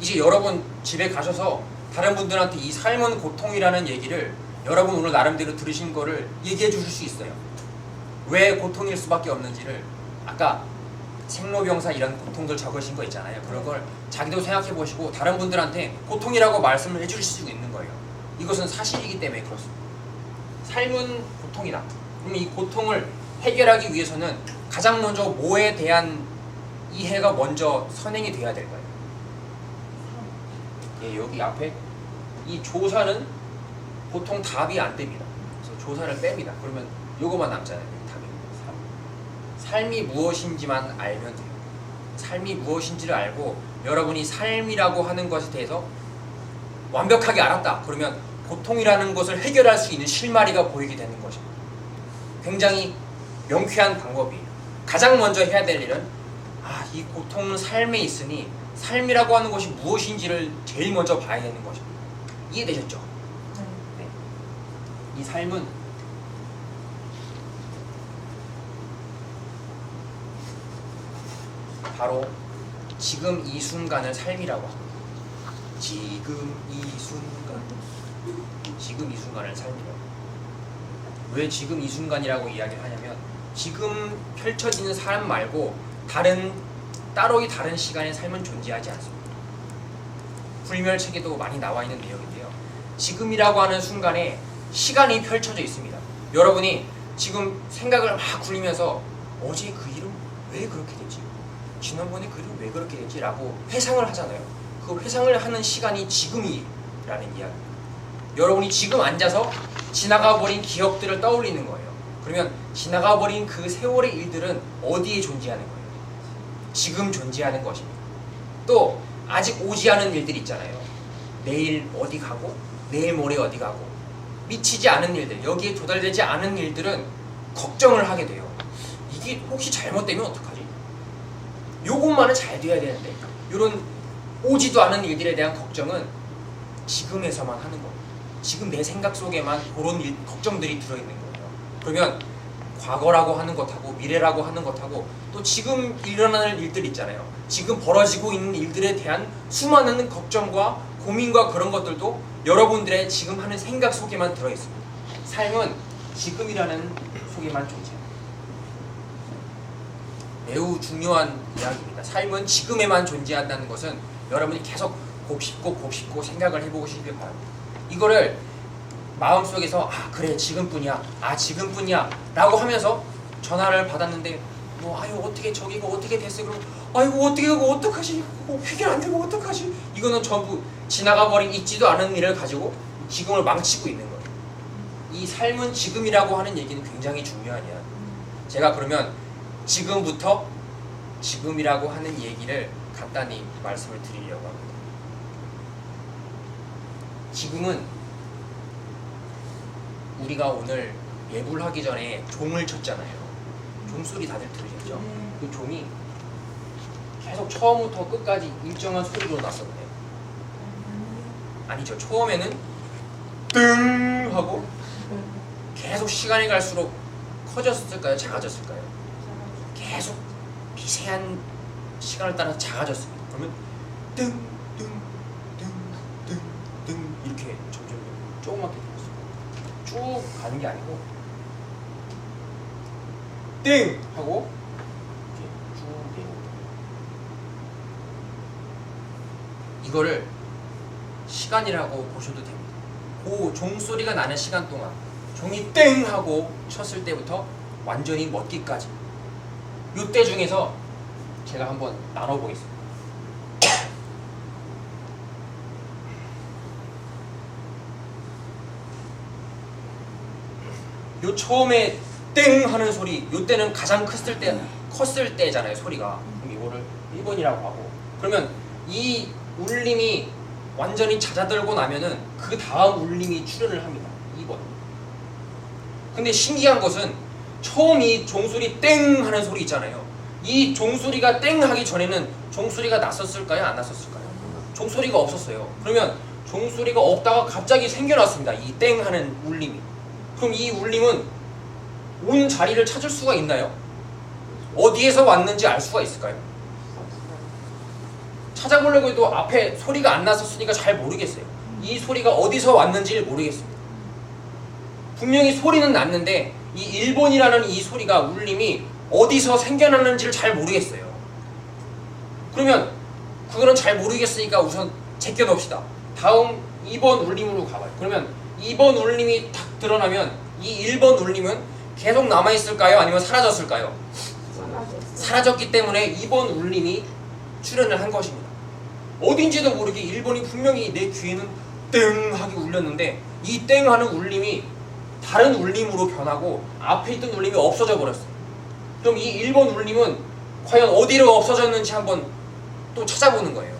이제 여러분 집에 가셔서 다른 분들한테 이 삶은 고통이라는 얘기를 여러분 오늘 나름대로 들으신 거를 얘기해 주실 수 있어요. 왜 고통일 수밖에 없는지를. 아까 생로병사 이런 고통들 적으신 거 있잖아요. 그런 걸 자기도 생각해 보시고 다른 분들한테 고통이라고 말씀을 해 주실 수 있는 거예요. 이것은 사실이기 때문에 그렇습니다. 삶은 고통이다. 그럼 이 고통을 해결하기 위해서는 가장 먼저 뭐에 대한 이해가 먼저 선행이 돼야 될까요? 예, 여기 앞에 이 조사는 보통 답이 안 됩니다. 그래서 조사를 뺍니다. 그러면 요거만 남잖아요. 답입니다. 삶이 무엇인지만 알면 돼요. 삶이 무엇인지를 알고 여러분이 삶이라고 하는 것에 대해서 완벽하게 알았다. 그러면 고통이라는 것을 해결할 수 있는 실마리가 보이게 되는 것입니다. 굉장히 명쾌한 방법이에요. 가장 먼저 해야 될 일은 이 고통은 삶에 있으니 삶이라고 하는 것이 무엇인지를 제일 먼저 봐야 되는 것입니다. 이해되셨죠? 네. 이 삶은 바로 지금 이 순간을 삶이라고 합니다. 지금 이 순간을 삶이라고. 왜 지금 이 순간이라고 이야기를 하냐면 지금 펼쳐지는 삶 말고 따로 다른 시간의 삶은 존재하지 않습니다. 불멸책에도 많이 나와 있는 내용인데요. 지금이라고 하는 순간에 시간이 펼쳐져 있습니다. 여러분이 지금 생각을 막 굴리면서 어제 그 일은 왜 그렇게 됐지? 지난번에 그 일은 왜 그렇게 됐지? 라고 회상을 하잖아요. 그 회상을 하는 시간이 지금이라는 이야기입니다. 여러분이 지금 앉아서 지나가버린 기억들을 떠올리는 거예요. 그러면 지나가버린 그 세월의 일들은 어디에 존재하는 거예요? 지금 존재하는 것입니다. 또 아직 오지 않은 일들이 있잖아요. 내일 어디 가고 내일 모레 어디 가고 미치지 않은 일들, 여기에 도달되지 않은 일들은 걱정을 하게 돼요. 이게 혹시 잘못되면 어떡하지? 요것만은 잘 돼야 되는데 이런 오지도 않은 일들에 대한 걱정은 지금에서만 하는 겁니다. 지금 내 생각 속에만 그런 걱정들이 들어있는 거예요. 그러면 과거라고 하는 것하고 미래라고 하는 것하고 또 지금 일어나는 일들 있잖아요. 지금 벌어지고 있는 일들에 대한 수많은 걱정과 고민과 그런 것들도 여러분들의 지금 하는 생각 속에만 들어있습니다. 삶은 지금이라는 속에만 존재합니다. 매우 중요한 이야기입니다. 삶은 지금에만 존재한다는 것은 여러분이 계속 곱씹고 생각을 해보시길 바랍니다. 이거를 마음속에서 아 그래 지금뿐이야 지금뿐이야 라고 하면서 전화를 받았는데 뭐 아유 어떻게 저기가 어떻게 됐어 그럼 아이고 어떻게 그거 어떡하지 해결 안 되고 어떡하지 이거는 전부 지나가버린 있지도 않은 일을 가지고 지금을 망치고 있는 거예요. 이 삶은 지금이라고 하는 얘기는 굉장히 중요한 이야기. 제가 그러면 지금부터 지금이라고 하는 얘기를 간단히 말씀을 드리려고 합니다. 지금은 우리가 오늘 예불 하기 전에 종을 쳤잖아요. 종소리 다들 들으셨죠? 그 종이 계속 처음부터 끝까지 일정한 소리로 났었네요. 아니죠. 처음에는 뜬 하고 계속 시간이 갈수록 커졌을까요? 작아졌을까요? 계속 미세한 시간을 따라서 작아졌습니다. 그러면 뜬 이렇게 점점 조그맣게 되었어요. 쭉 가는 게 아니고 띵 하고 이렇게 쭉 내려오고 이거를 시간이라고 보셔도 됩니다. 그 종소리가 나는 시간 동안 종이 땡 하고 쳤을 때부터 완전히 멎기까지 이때 중에서 제가 한번 나눠보겠습니다. 요 처음에 땡 하는 소리 요때는 가장 컸을 때잖아요 소리가. 그럼 이거를 1번이라고 하고 그러면 이 울림이 완전히 잦아들고 나면은 그 다음 울림이 출현을 합니다. 2번. 근데 신기한 것은 처음 이 종소리 땡 하는 소리 있잖아요. 이 종소리가 땡 하기 전에는 종소리가 났었을까요? 안 났었을까요? 종소리가 없었어요. 그러면 종소리가 없다가 갑자기 생겨났습니다. 이 땡 하는 울림이. 그럼 이 울림은 온 자리를 찾을 수가 있나요? 어디에서 왔는지 알 수가 있을까요? 찾아보려고 해도 앞에 소리가 안 났었으니까 잘 모르겠어요. 이 소리가 어디서 왔는지를 모르겠습니다. 분명히 소리는 났는데 이 1번이라는 이 소리가 울림이 어디서 생겨났는지를 잘 모르겠어요. 그러면 그거는 잘 모르겠으니까 우선 제껴놓읍시다. 다음 2번 울림으로 가봐요. 그러면 2번 울림이 딱 드러나면 이 1번 울림은 계속 남아있을까요? 아니면 사라졌을까요? 사라졌기 때문에 2번 울림이 출현을 한 것입니다. 어딘지도 모르게 1번이 분명히 내 귀에는 땡 하게 울렸는데 이 땡 하는 울림이 다른 울림으로 변하고 앞에 있던 울림이 없어져 버렸어요. 그럼 이 1번 울림은 과연 어디로 없어졌는지 한번 또 찾아보는 거예요.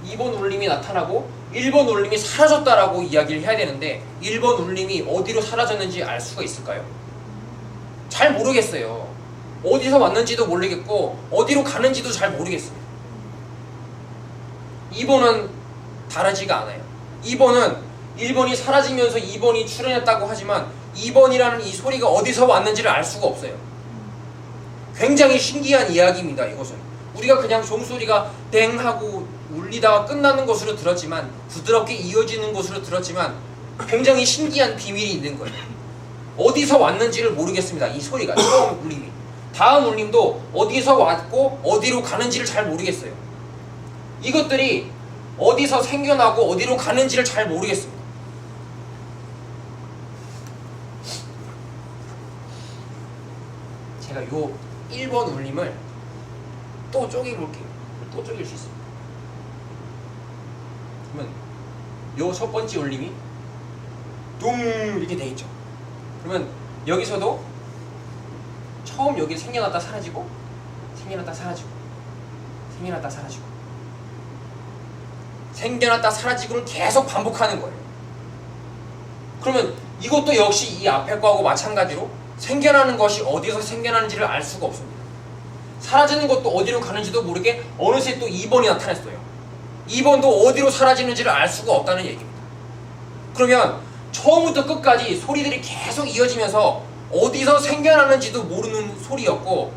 2번 울림이 나타나고 1번 울림이 사라졌다라고 이야기를 해야 되는데 1번 울림이 어디로 사라졌는지 알 수가 있을까요? 잘 모르겠어요. 어디서 왔는지도 모르겠고 어디로 가는지도 잘 모르겠어요. 2번은 다르지가 않아요. 2번은 1번이 사라지면서 2번이 출현했다고 하지만 2번이라는 이 소리가 어디서 왔는지를 알 수가 없어요. 굉장히 신기한 이야기입니다. 이것은 우리가 그냥 종소리가 땡 하고 울리다가 끝나는 것으로 들었지만 부드럽게 이어지는 것으로 들었지만 굉장히 신기한 비밀이 있는 거예요. 어디서 왔는지를 모르겠습니다. 이 소리가 처음 울림이 다음 울림도 어디서 왔고 어디로 가는지를 잘 모르겠어요. 이것들이 어디서 생겨나고 어디로 가는지를 잘 모르겠습니다. 제가 요 1번 울림을 또 쪼개볼게요. 또 쪼갤 수 있습니다. 그러면 요 첫 번째 울림이 둥 이렇게 돼 있죠. 그러면 여기서도 처음 여기 생겨났다 사라지고 생겨났다 사라지고 생겨났다 사라지고 생겨났다 사라지고를 계속 반복하는 거예요. 그러면 이것도 역시 이 앞에 거하고 마찬가지로 생겨나는 것이 어디서 생겨나는지를 알 수가 없습니다. 사라지는 것도 어디로 가는지도 모르게 어느새 또 2번이 나타났어요. 2번도 어디로 사라지는지를 알 수가 없다는 얘기입니다. 그러면 처음부터 끝까지 소리들이 계속 이어지면서 어디서 생겨나는지도 모르는 소리였고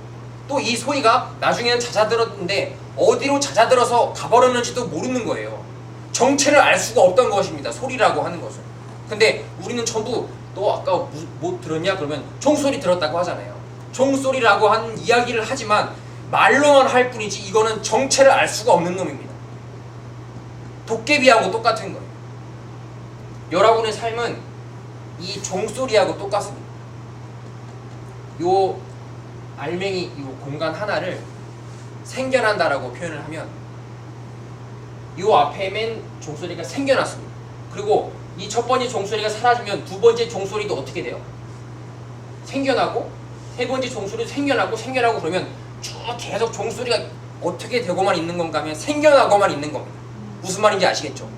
또 이 소리가 나중에는 잦아들었는데 어디로 잦아들어서 가버렸는지도 모르는 거예요. 정체를 알 수가 없던 것입니다. 소리라고 하는 것은. 근데 우리는 전부 너 아까 뭐 들었냐? 그러면 종소리 들었다고 하잖아요. 종소리라고 하는 이야기를 하지만 말로만 할 뿐이지 이거는 정체를 알 수가 없는 놈입니다. 도깨비하고 똑같은 거예요. 여러분의 삶은 이 종소리하고 똑같습니다. 요 알맹이 이 공간 하나를 생겨난다라고 표현을 하면 요 앞에 맨 종소리가 생겨났습니다. 그리고 이 첫 번째 종소리가 사라지면 두 번째 종소리도 어떻게 돼요? 생겨나고 세 번째 종소리도 생겨나고 그러면 쭉 계속 종소리가 어떻게 되고만 있는 건가 하면 생겨나고만 있는 겁니다. 무슨 말인지 아시겠죠?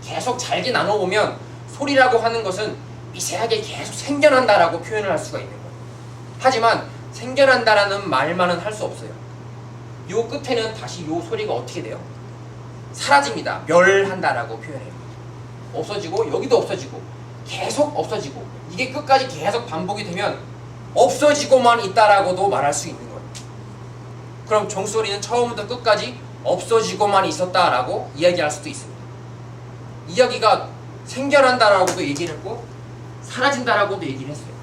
계속 잘게 나눠보면 소리라고 하는 것은 미세하게 계속 생겨난다라고 표현을 할 수가 있는 거예요. 하지만 생겨난다라는 말만은 할 수 없어요. 요 끝에는 다시 요 소리가 어떻게 돼요? 사라집니다. 멸한다라고 표현해요. 없어지고 여기도 없어지고 계속 없어지고 이게 끝까지 계속 반복이 되면 없어지고만 있다라고도 말할 수 있는 거예요. 그럼 종소리는 처음부터 끝까지 없어지고만 있었다라고 이야기할 수도 있습니다. 이야기가 생겨난다라고도 얘기를 했고 사라진다라고도 얘기를 했어요.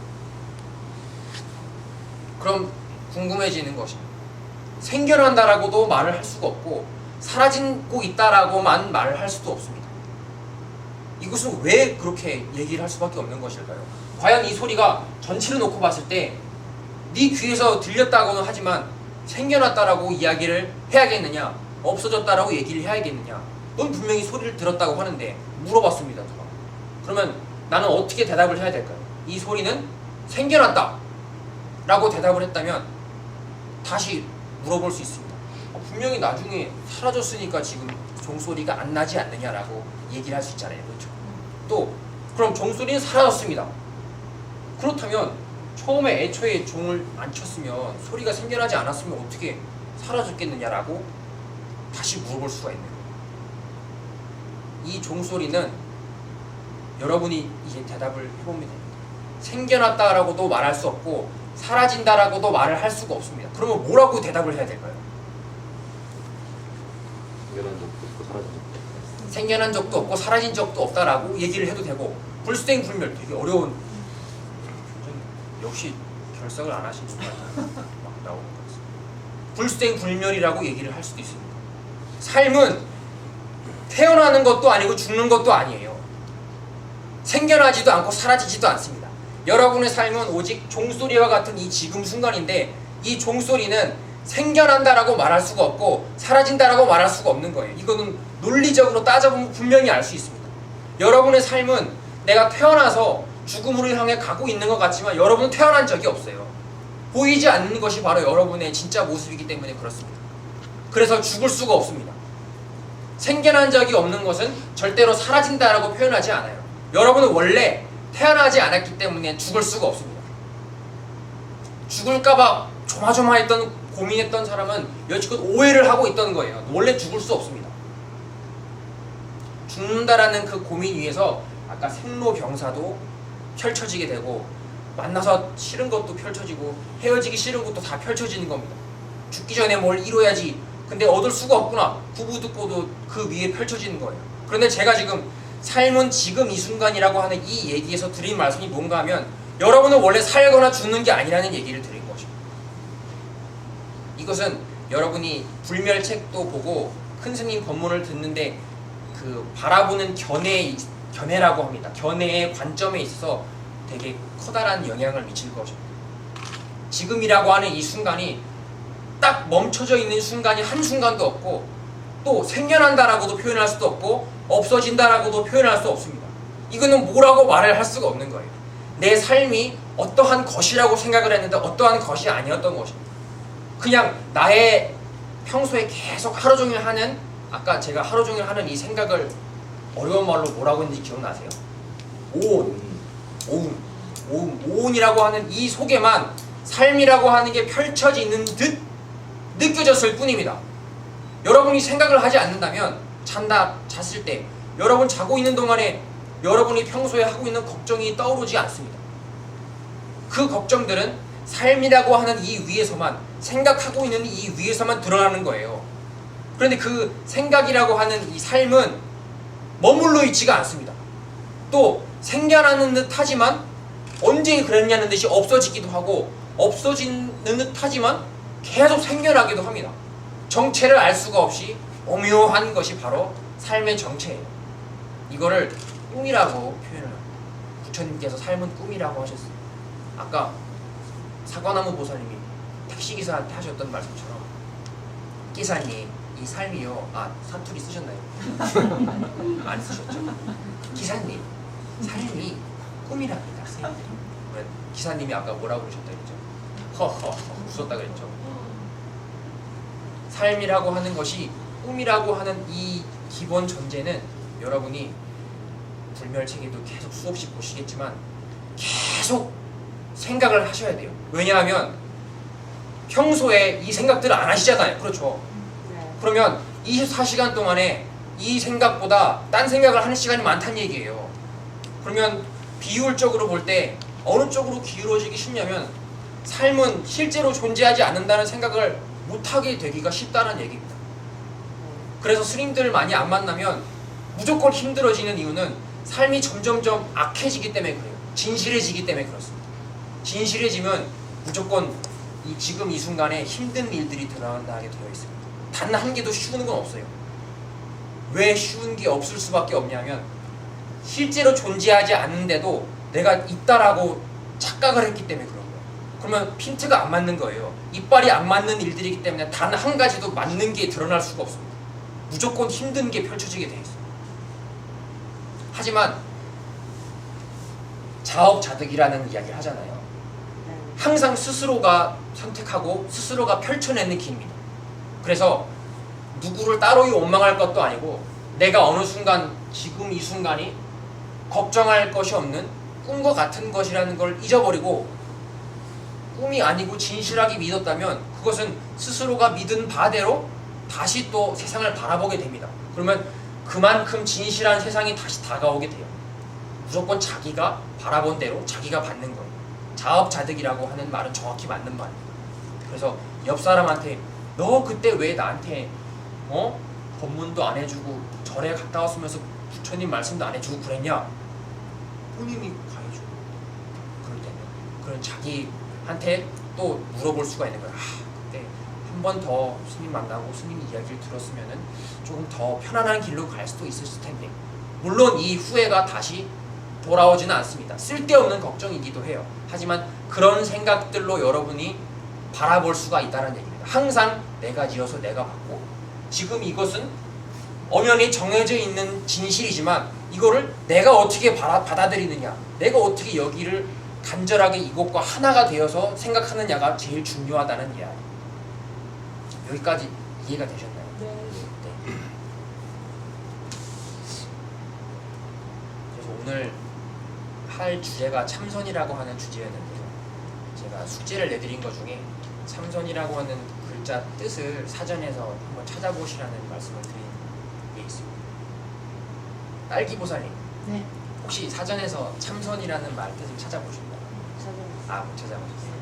그럼 궁금해지는 것이 생겨난다라고도 말을 할 수가 없고 사라지고 있다라고만 말을 할 수도 없습니다. 이것은 왜 그렇게 얘기를 할 수밖에 없는 것일까요? 과연 이 소리가 전체를 놓고 봤을 때 네 귀에서 들렸다고는 하지만 생겨났다라고 이야기를 해야겠느냐 없어졌다라고 얘기를 해야겠느냐 넌 분명히 소리를 들었다고 하는데 물어봤습니다. 누가. 그러면 나는 어떻게 대답을 해야 될까요? 이 소리는 생겨났다 라고 대답을 했다면 다시 물어볼 수 있습니다. 분명히 나중에 사라졌으니까 지금 종소리가 안 나지 않느냐라고 얘기를 할 수 있잖아요. 그렇죠? 또 그럼 종소리는 사라졌습니다. 그렇다면 처음에 애초에 종을 안 쳤으면 소리가 생겨나지 않았으면 어떻게 사라졌겠느냐라고 다시 물어볼 수가 있는 거예요. 이 종소리는 여러분이 이제 대답을 해보면 됩니다. 생겨났다라고도 말할 수 없고 사라진다라고도 말을 할 수가 없습니다. 그러면 뭐라고 대답을 해야 될까요? 생겨난 적도 없고 사라진 적도 없고. 생겨난 적도 없고 사라진 적도 없다라고 얘기를 해도 되고 불생불멸 되게 어려운 좀 역시 결석을 안 하신 분이 막 나오는 것 같습니다. 불생불멸이라고 얘기를 할 수도 있습니다. 삶은 태어나는 것도 아니고 죽는 것도 아니에요. 생겨나지도 않고 사라지지도 않습니다. 여러분의 삶은 오직 종소리와 같은 이 지금 순간인데 이 종소리는 생겨난다라고 말할 수가 없고 사라진다라고 말할 수가 없는 거예요. 이거는 논리적으로 따져보면 분명히 알 수 있습니다. 여러분의 삶은 내가 태어나서 죽음으로 향해 가고 있는 것 같지만 여러분은 태어난 적이 없어요. 보이지 않는 것이 바로 여러분의 진짜 모습이기 때문에 그렇습니다. 그래서 죽을 수가 없습니다. 생겨난 적이 없는 것은 절대로 사라진다라고 표현하지 않아요. 여러분은 원래 태어나지 않았기 때문에 죽을 수가 없습니다. 죽을까봐 조마조마했던 고민했던 사람은 여지껏 오해를 하고 있던 거예요. 원래 죽을 수 없습니다. 죽는다라는 그 고민 위에서 아까 생로병사도 펼쳐지게 되고 만나서 싫은 것도 펼쳐지고 헤어지기 싫은 것도 다 펼쳐지는 겁니다. 죽기 전에 뭘 이뤄야지. 근데 얻을 수가 없구나. 부부 듣고도 그 위에 펼쳐지는 거예요. 그런데 제가 지금 삶은 지금 이 순간이라고 하는 이 얘기에서 드린 말씀이 뭔가 하면 여러분은 원래 살거나 죽는 게 아니라는 얘기를 드린 것입니다. 이것은 여러분이 불멸책도 보고 큰 스님 법문을 듣는데 그 바라보는 견해라고 합니다. 견해의 관점에 있어서 되게 커다란 영향을 미칠 것입니다. 지금이라고 하는 이 순간이 딱 멈춰져 있는 순간이 한순간도 없고 또 생겨난다라고도 표현할 수도 없고 없어진다라고도 표현할 수 없습니다. 이거는 뭐라고 말을 할 수가 없는 거예요. 내 삶이 어떠한 것이라고 생각을 했는데 어떠한 것이 아니었던 것입니다. 그냥 나의 평소에 계속 하루 종일 하는 아까 제가 하루 종일 하는 이 생각을 어려운 말로 뭐라고 했는지 기억나세요? 오운이라고 하는 이 속에만 삶이라고 하는 게 펼쳐지는 듯 느껴졌을 뿐입니다. 여러분이 생각을 하지 않는다면 잤을 때 여러분 자고 있는 동안에 여러분이 평소에 하고 있는 걱정이 떠오르지 않습니다. 그 걱정들은 삶이라고 하는 이 위에서만 생각하고 있는 이 위에서만 드러나는 거예요. 그런데 그 생각이라고 하는 이 삶은 머물러 있지가 않습니다. 또 생겨나는 듯 하지만 언제 그랬냐는 듯이 없어지기도 하고 없어지는 듯 하지만 계속 생겨나기도 합니다. 정체를 알 수가 없이 오묘한 것이 바로 삶의 정체예요. 이거를 꿈이라고 표현을 합니다. 부처님께서 삶은 꿈이라고 하셨어요. 아까 사과나무 보살님이 택시기사한테 하셨던 말씀처럼 기사님 이 삶이요. 사투리 쓰셨나요? 안 쓰셨죠? 기사님 삶이 꿈이랍니다. 기사님이 아까 뭐라고 그러셨다 그랬죠? 허허허 웃었다 그랬죠? 삶이라고 하는 것이 꿈이라고 하는 이 기본 전제는 여러분이 불멸책에도 계속 수없이 보시겠지만 계속 생각을 하셔야 돼요. 왜냐하면 평소에 이 생각들을 안 하시잖아요. 그렇죠? 네. 그러면 24시간 동안에 이 생각보다 딴 생각을 하는 시간이 많다는 얘기예요. 그러면 비율적으로 볼 때 어느 쪽으로 기울어지기 쉽냐면 삶은 실제로 존재하지 않는다는 생각을 못하게 되기가 쉽다는 얘기입니다. 그래서 스님들을 많이 안 만나면 무조건 힘들어지는 이유는 삶이 점점점 악해지기 때문에 그래요. 진실해지기 때문에 그렇습니다. 진실해지면 무조건 지금 이 순간에 힘든 일들이 드러나게 되어 있습니다. 단 한 개도 쉬운 건 없어요. 왜 쉬운 게 없을 수밖에 없냐면 실제로 존재하지 않는데도 내가 있다라고 착각을 했기 때문에 그런 거예요. 그러면 핀트가 안 맞는 거예요. 이빨이 안 맞는 일들이기 때문에 단 한 가지도 맞는 게 드러날 수가 없습니다. 무조건 힘든 게 펼쳐지게 돼 있어요. 하지만 자업자득이라는 이야기를 하잖아요. 항상 스스로가 선택하고 스스로가 펼쳐내는 길입니다. 그래서 누구를 따로 원망할 것도 아니고 내가 어느 순간 지금 이 순간이 걱정할 것이 없는 꿈과 같은 것이라는 걸 잊어버리고 꿈이 아니고 진실하게 믿었다면 그것은 스스로가 믿은 바대로 다시 또 세상을 바라보게 됩니다. 그러면 그만큼 진실한 세상이 다시 다가오게 돼요. 무조건 자기가 바라본 대로 자기가 받는 거예요. 자업자득이라고 하는 말은 정확히 맞는 말입니다. 그래서 옆 사람한테 너 그때 왜 나한테 법문도 안 해주고 절에 갔다 왔으면서 부처님 말씀도 안 해주고 그랬냐? 본인이 가야죠. 그럴 때는 그런 자기한테 또 물어볼 수가 있는 거야. 그때 한 번 더 스님 만나고 스님 이야기를 들었으면은 조금 더 편안한 길로 갈 수도 있었을 텐데. 물론 이 후회가 다시 돌아오지는 않습니다. 쓸데없는 걱정이기도 해요. 하지만 그런 생각들로 여러분이 바라볼 수가 있다는 얘기입니다. 항상 내가 지어서 내가 받고 지금 이것은 엄연히 정해져 있는 진실이지만 이거를 내가 어떻게 받아들이느냐, 내가 어떻게 여기를 간절하게 이것과 하나가 되어서 생각하느냐가 제일 중요하다는 이야기. 여기까지 이해가 되셨나요? 네. 그래서 오늘 할 주제가 참선이라고 하는 주제였는데요. 제가 숙제를 내드린 것 중에 참선이라고 하는 글자 뜻을 사전에서 한번 찾아보시라는 말씀을 드린 게 있습니다. 딸기보살님, 네. 혹시 사전에서 참선이라는 말 뜻을 찾아보셨나요? 못 찾아보셨어요?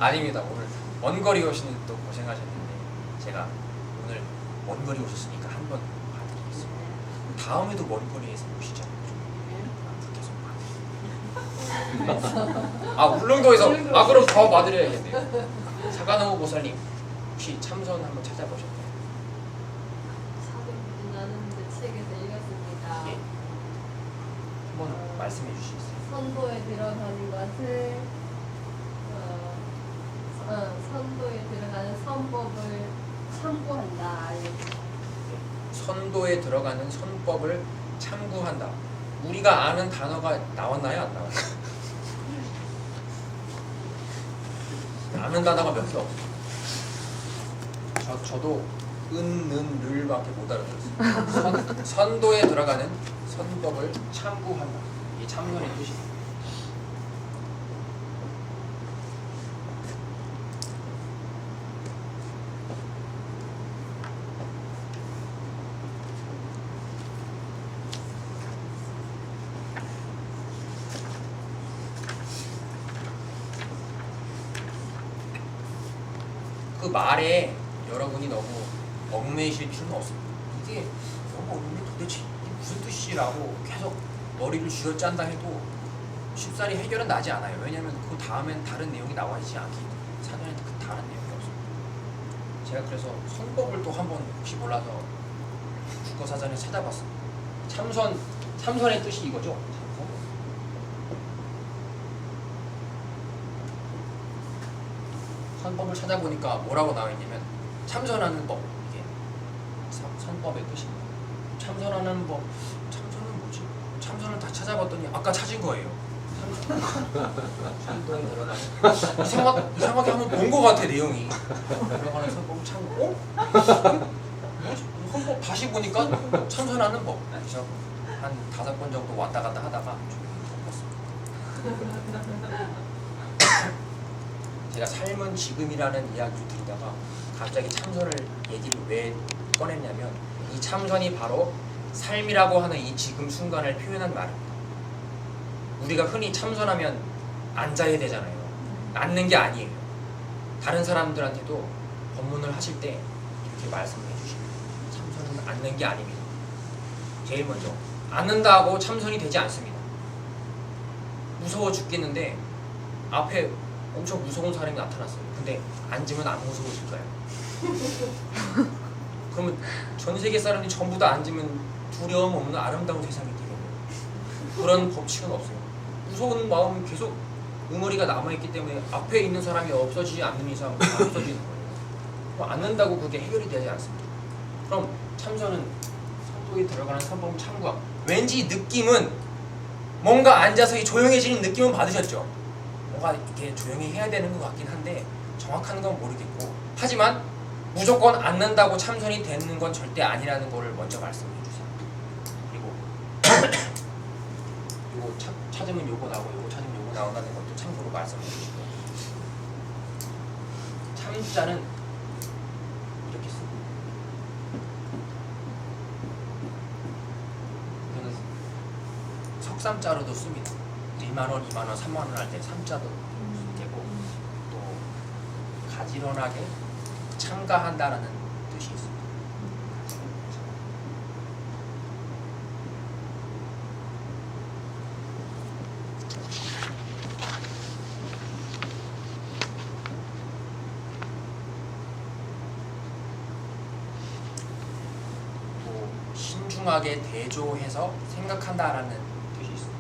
아닙니다. 오늘 먼 거리 오시는 또 고생하셨는데 제가 오늘 먼 거리 오셨으니까 한번 봐드리겠습니다. 다음에도 먼 거리에서 오시잖아요. 울릉도에서 그럼 더 봐드려야겠네요. 사과나무 보살님 혹시 참선 한번 찾아보셨나요? 나는 책에서 읽었습니다. 예. 한번 말씀해 주시겠어요? 선도에 들어가는 것을 선도에 들어가는 선법을 참고한다. 선도에 들어가는 선법을 참고한다. 우리가 아는 단어가 나왔나요? 안 나왔나요? 아는 단어가 몇 개 없어요. 저도 을밖에 못 알아들었어요. 선도에 들어가는 선법을 참고한다. 이게 참선의 뜻입니다. 그 말에 여러분이 너무 얽매이실 필요는 없습니다. 이게 너무 어렵네. 도대체 이게 무슨 뜻이라고 계속 머리를 쥐어짠다 해도 쉽사리 해결은 나지 않아요. 왜냐하면 그 다음엔 다른 내용이 나와 있지 않기 때문에 사전에 그 다른 내용이 없습니다. 제가 그래서 선법을 또 한번 혹시 몰라서 국어사전에 찾아봤습니다. 참선의 뜻이 이거죠. 참선. 선법을 찾아보니까 뭐라고 나와 있냐면 참선하는 법, 이게 선법의 뜻입니다. 참선하는 법, 참선은 뭐지? 참선을 다 찾아봤더니 아까 찾은 거예요. 참선에 들어가는 이상하게 한번 본 것 같아 내용이. 들어가는 선법을 참고 뭐지? 선법 다시 보니까 참선하는 법. 그래서 한 5번 정도 왔다 갔다 하다가 좀 바꿨습니다. 제가 삶은 지금이라는 이야기를 드리다가 갑자기 참선을 얘기를 왜 꺼냈냐면 이 참선이 바로 삶이라고 하는 이 지금 순간을 표현한 말입니다. 우리가 흔히 참선하면 앉아야 되잖아요. 앉는 게 아니에요. 다른 사람들한테도 법문을 하실 때 이렇게 말씀을 해주십니다. 참선은 앉는 게 아닙니다. 제일 먼저 앉는다고 참선이 되지 않습니다. 무서워 죽겠는데 앞에 엄청 무서운 사람이 나타났어요. 근데 앉으면 안 무서워질까요? 그러면 전 세계 사람들이 전부 다 앉으면 두려움 없는 아름다운 세상이 되겠네요. 그런 법칙은 없어요. 무서운 마음은 계속 응어리가 남아있기 때문에 앞에 있는 사람이 없어지지 않는 이상 없어지는 거예요. 앉는다고 그게 해결이 되지 않습니다. 그럼 참선은 선도에 들어가는 선법은 참과 왠지 느낌은 뭔가 앉아서 조용해지는 느낌은 받으셨죠? 뭔가 이렇게 조용히 해야 되는 것 같긴 한데 정확한 건 모르겠고 하지만 무조건 앉는다고 참선이 되는 건 절대 아니라는 거를 먼저 말씀해 주세요. 그리고 요거 찾으면 요거 나오고 요거 찾으면 요거 나온다는 것도 참고로 말씀해 주시고 참자는 이렇게 씁니다. 이거는 석삼자로도 씁니다. 1만원, 2만원, 3만원 할 때 3자도 되고 또 가지런하게 참가한다라는 뜻이 있습니다. 또 신중하게 대조해서 생각한다라는 뜻이 있습니다.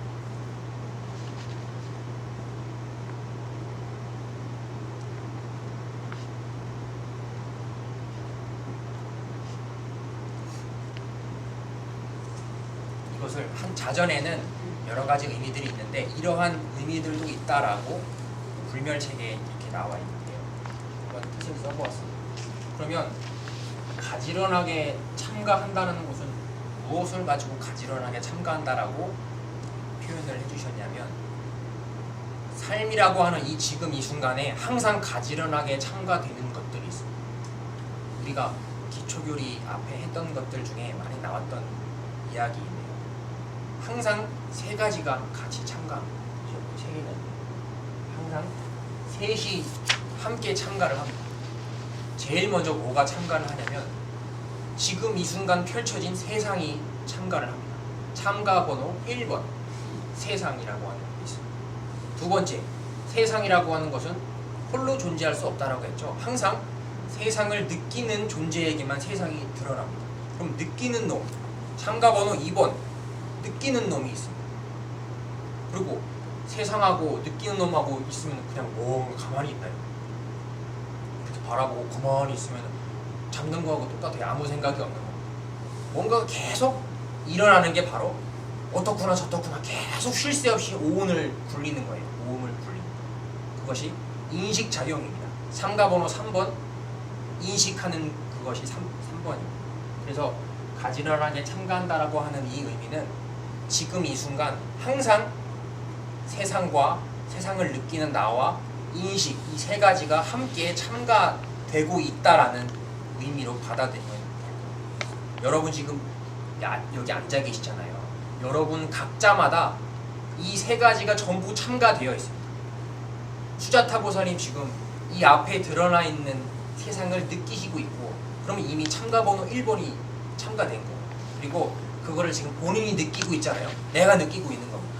이것을 한 자전에는 여러 가지 의미들이 있는데 이러한 의미들도 있다라고 불멸책에 이렇게 나와 있는데요. 한번 뜻을 써보았습니다. 그러면 가지런하게 참가한다는 것은 무엇을 가지고 가지런하게 참가한다라고 표현을 해주셨냐면 삶이라고 하는 이 지금 이 순간에 항상 가지런하게 참가되는 것들이 있습니다. 우리가 기초교리 앞에 했던 것들 중에 많이 나왔던 이야기인데요. 항상 3가지가 같이 참가합니다. 세 개는 항상 셋이 함께 참가를 합니다. 제일 먼저 뭐가 참가를 하냐면 지금 이 순간 펼쳐진 세상이 참가를 합니다. 참가 번호 1번 세상이라고 하는 게 있습니다. 두 번째 세상이라고 하는 것은 홀로 존재할 수 없다라고 했죠. 항상 세상을 느끼는 존재에게만 세상이 드러납니다. 그럼 느끼는 놈 참가 번호 2번 느끼는 놈이 있습니다. 그리고 세상하고 느끼는 놈하고 있으면 그냥 뭐 가만히 있나요? 이렇게 바라보고 가만히 있으면 잡는 거하고 똑같아요. 아무 생각이 없는 거. 뭔가 계속 일어나는 게 바로 어떻구나 저떻구나 계속 쉴 새 없이 오온을 굴리는 거예요. 오온을 굴리는 거. 그것이 인식작용입니다. 참가 번호 3번 인식하는 그것이 3번입니다. 그래서 가지런하게 참가한다라고 하는 이 의미는 지금 이 순간 항상 세상과 세상을 느끼는 나와 인식 이 3가지가 함께 참가되고 있다라는 의미로 받아들이면 됩니다. 여러분 지금 여기 앉아 계시잖아요. 여러분 각자마다 이 3가지가 전부 참가되어 있습니다. 수자타 보살님 지금 이 앞에 드러나 있는 세상을 느끼시고 있고 그러면 이미 참가 번호 1번이 참가된 거예요. 그리고 그거를 지금 본인이 느끼고 있잖아요. 내가 느끼고 있는 겁니다.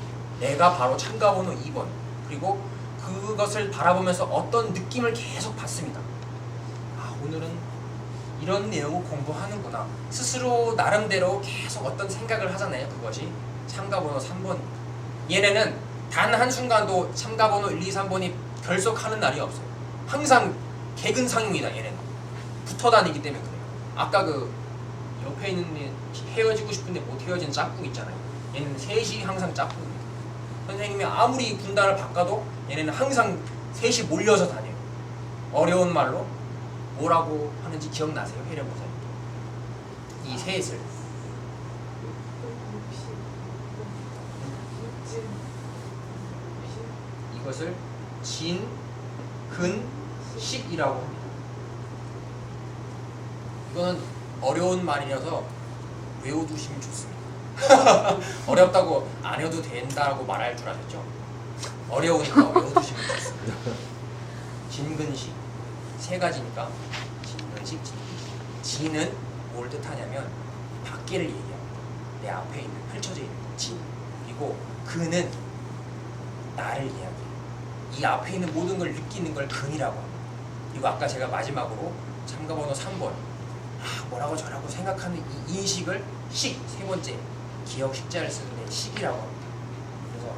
내가 바로 참가번호 2번. 그리고 그것을 바라보면서 어떤 느낌을 계속 받습니다. 아, 오늘은 이런 내용을 공부하는구나. 스스로 나름대로 계속 어떤 생각을 하잖아요. 그것이 참가번호 3번. 얘네는 단 한순간도 참가번호 1, 2, 3번이 결석하는 날이 없어요. 항상 개근상입니다. 얘네는 붙어 다니기 때문에 그래요. 아까 그 옆에 있는 헤어지고 싶은데 못 헤어진 짝꿍 있잖아요. 얘는 셋이 항상 짝꿍입니다. 선생님이 아무리 분단을 바꿔도 얘네는 항상 셋이 몰려서 다녀요. 어려운 말로 뭐라고 하는지 기억나세요? 해련모사님. 이 셋을 이것을 진, 근, 식이라고 합니다. 이거는 어려운 말이라서 외워두시면 좋습니다. 어렵다고 안 해도 된다고 말할 줄 아셨죠? 어려우니까 외워두시면 좋습니다. 진근식 세 가지니까 진근식, 진근식. 진은 뭘 뜻하냐면 밖에를 얘기합니다. 내 앞에 있는 펼쳐져 있는 진. 그리고 근은 나를 이야기해요. 이 앞에 있는 모든 걸 느끼는 걸 근이라고 합니다. 그리고 아까 제가 마지막으로 참가번호 3번 뭐라고 저라고 생각하는 이 인식을 식, 세 번째 기억 식자를 쓰는데 식이라고 합니다. 그래서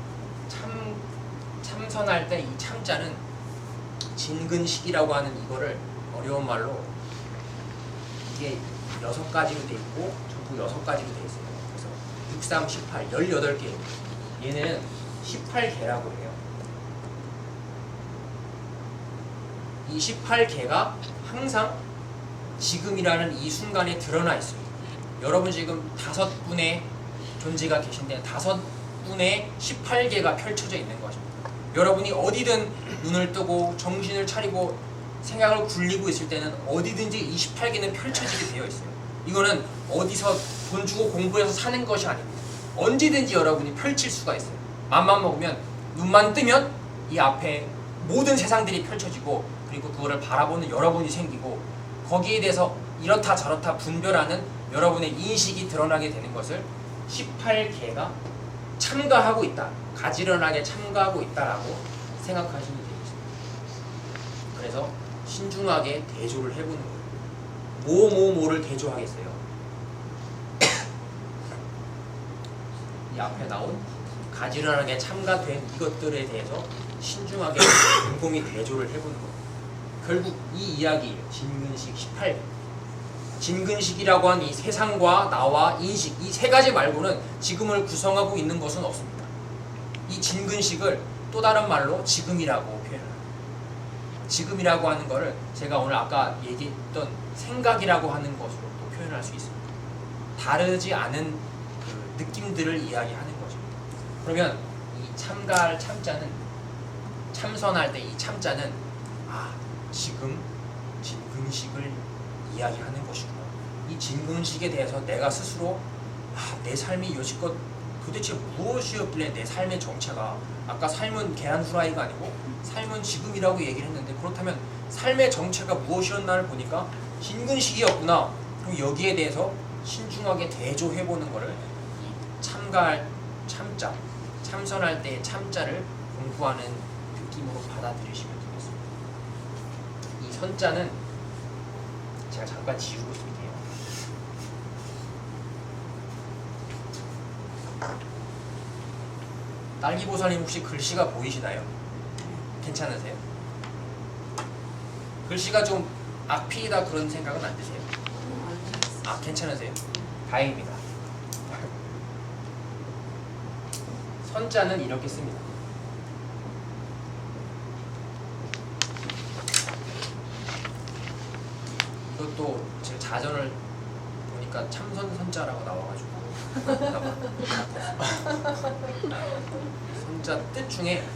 참선할 때 이 참자는 진근식이라고 하는 이거를 어려운 말로 이게 6가지로 돼 있고 전부 6가지로 돼 있어요. 그래서 6, 3, 18, 18개입니다. 얘는 18개라고 해요. 이 18개가 항상 지금이라는 이 순간에 드러나 있습니다. 여러분 지금 5분의 존재가 계신데 5분의 18개가 펼쳐져 있는 것입니다. 여러분이 어디든 눈을 뜨고 정신을 차리고 생각을 굴리고 있을 때는 어디든지 이 18개는 펼쳐지게 되어 있어요. 이거는 어디서 돈 주고 공부해서 사는 것이 아닙니다. 언제든지 여러분이 펼칠 수가 있어요. 맘만 먹으면 눈만 뜨면 이 앞에 모든 세상들이 펼쳐지고 그리고 그거를 바라보는 여러분이 생기고 거기에 대해서 이렇다 저렇다 분별하는 여러분의 인식이 드러나게 되는 것을 18개가 참가하고 있다, 가지런하게 참가하고 있다라고 생각하시면 되겠습니다. 그래서 신중하게 대조를 해보는 거예요. 뭐를 대조하겠어요? 이 앞에 나온 가지런하게 참가된 이것들에 대해서 신중하게 곰곰이 대조를 해보는 거예요. 결국 이 이야기예요. 진근식 18개. 진근식이라고 한 이 세상과 나와 인식 이 세 가지 말고는 지금을 구성하고 있는 것은 없습니다. 이 진근식을 또 다른 말로 지금이라고 표현합니다. 지금이라고 하는 것을 제가 오늘 아까 얘기했던 생각이라고 하는 것으로 또 표현할 수 있습니다. 다르지 않은 그 느낌들을 이야기하는 거죠. 그러면 이 참가할 참자는 참선할 때 이 참자는 지금 진근식을 이야기하는 것이구나. 이 진근식에 대해서 내가 스스로 내 삶이 여지껏 도대체 무엇이었길래 내 삶의 정체가 아까 삶은 계란 후라이가 아니고 삶은 지금이라고 얘기를 했는데 그렇다면 삶의 정체가 무엇이었나를 보니까 진근식이었구나. 그럼 여기에 대해서 신중하게 대조해보는 것을 이 참가할 참자, 참선할 때의 참자를 공부하는 느낌으로 받아들이시면 되겠습니다. 이 선자는 제가 잠깐 지우고 있을게요. 딸기보살님 혹시 글씨가 보이시나요? 괜찮으세요? 글씨가 좀 악피이다 그런 생각은 안 드세요? 괜찮으세요? 다행입니다. 선자는 이렇게 씁니다. 이것도 제가 자전을 보니까 참선선자라고 나와가지고 선자 뜻 중에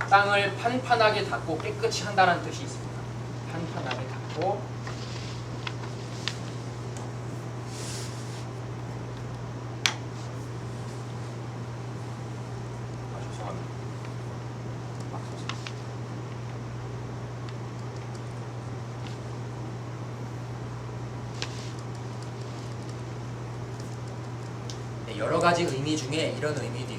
땅을 판판하게 닦고 깨끗이 한다는 뜻이 있습니다. 판판하게 닦고 죄송합니다. 여러 가지 의미 중에 이런 의미도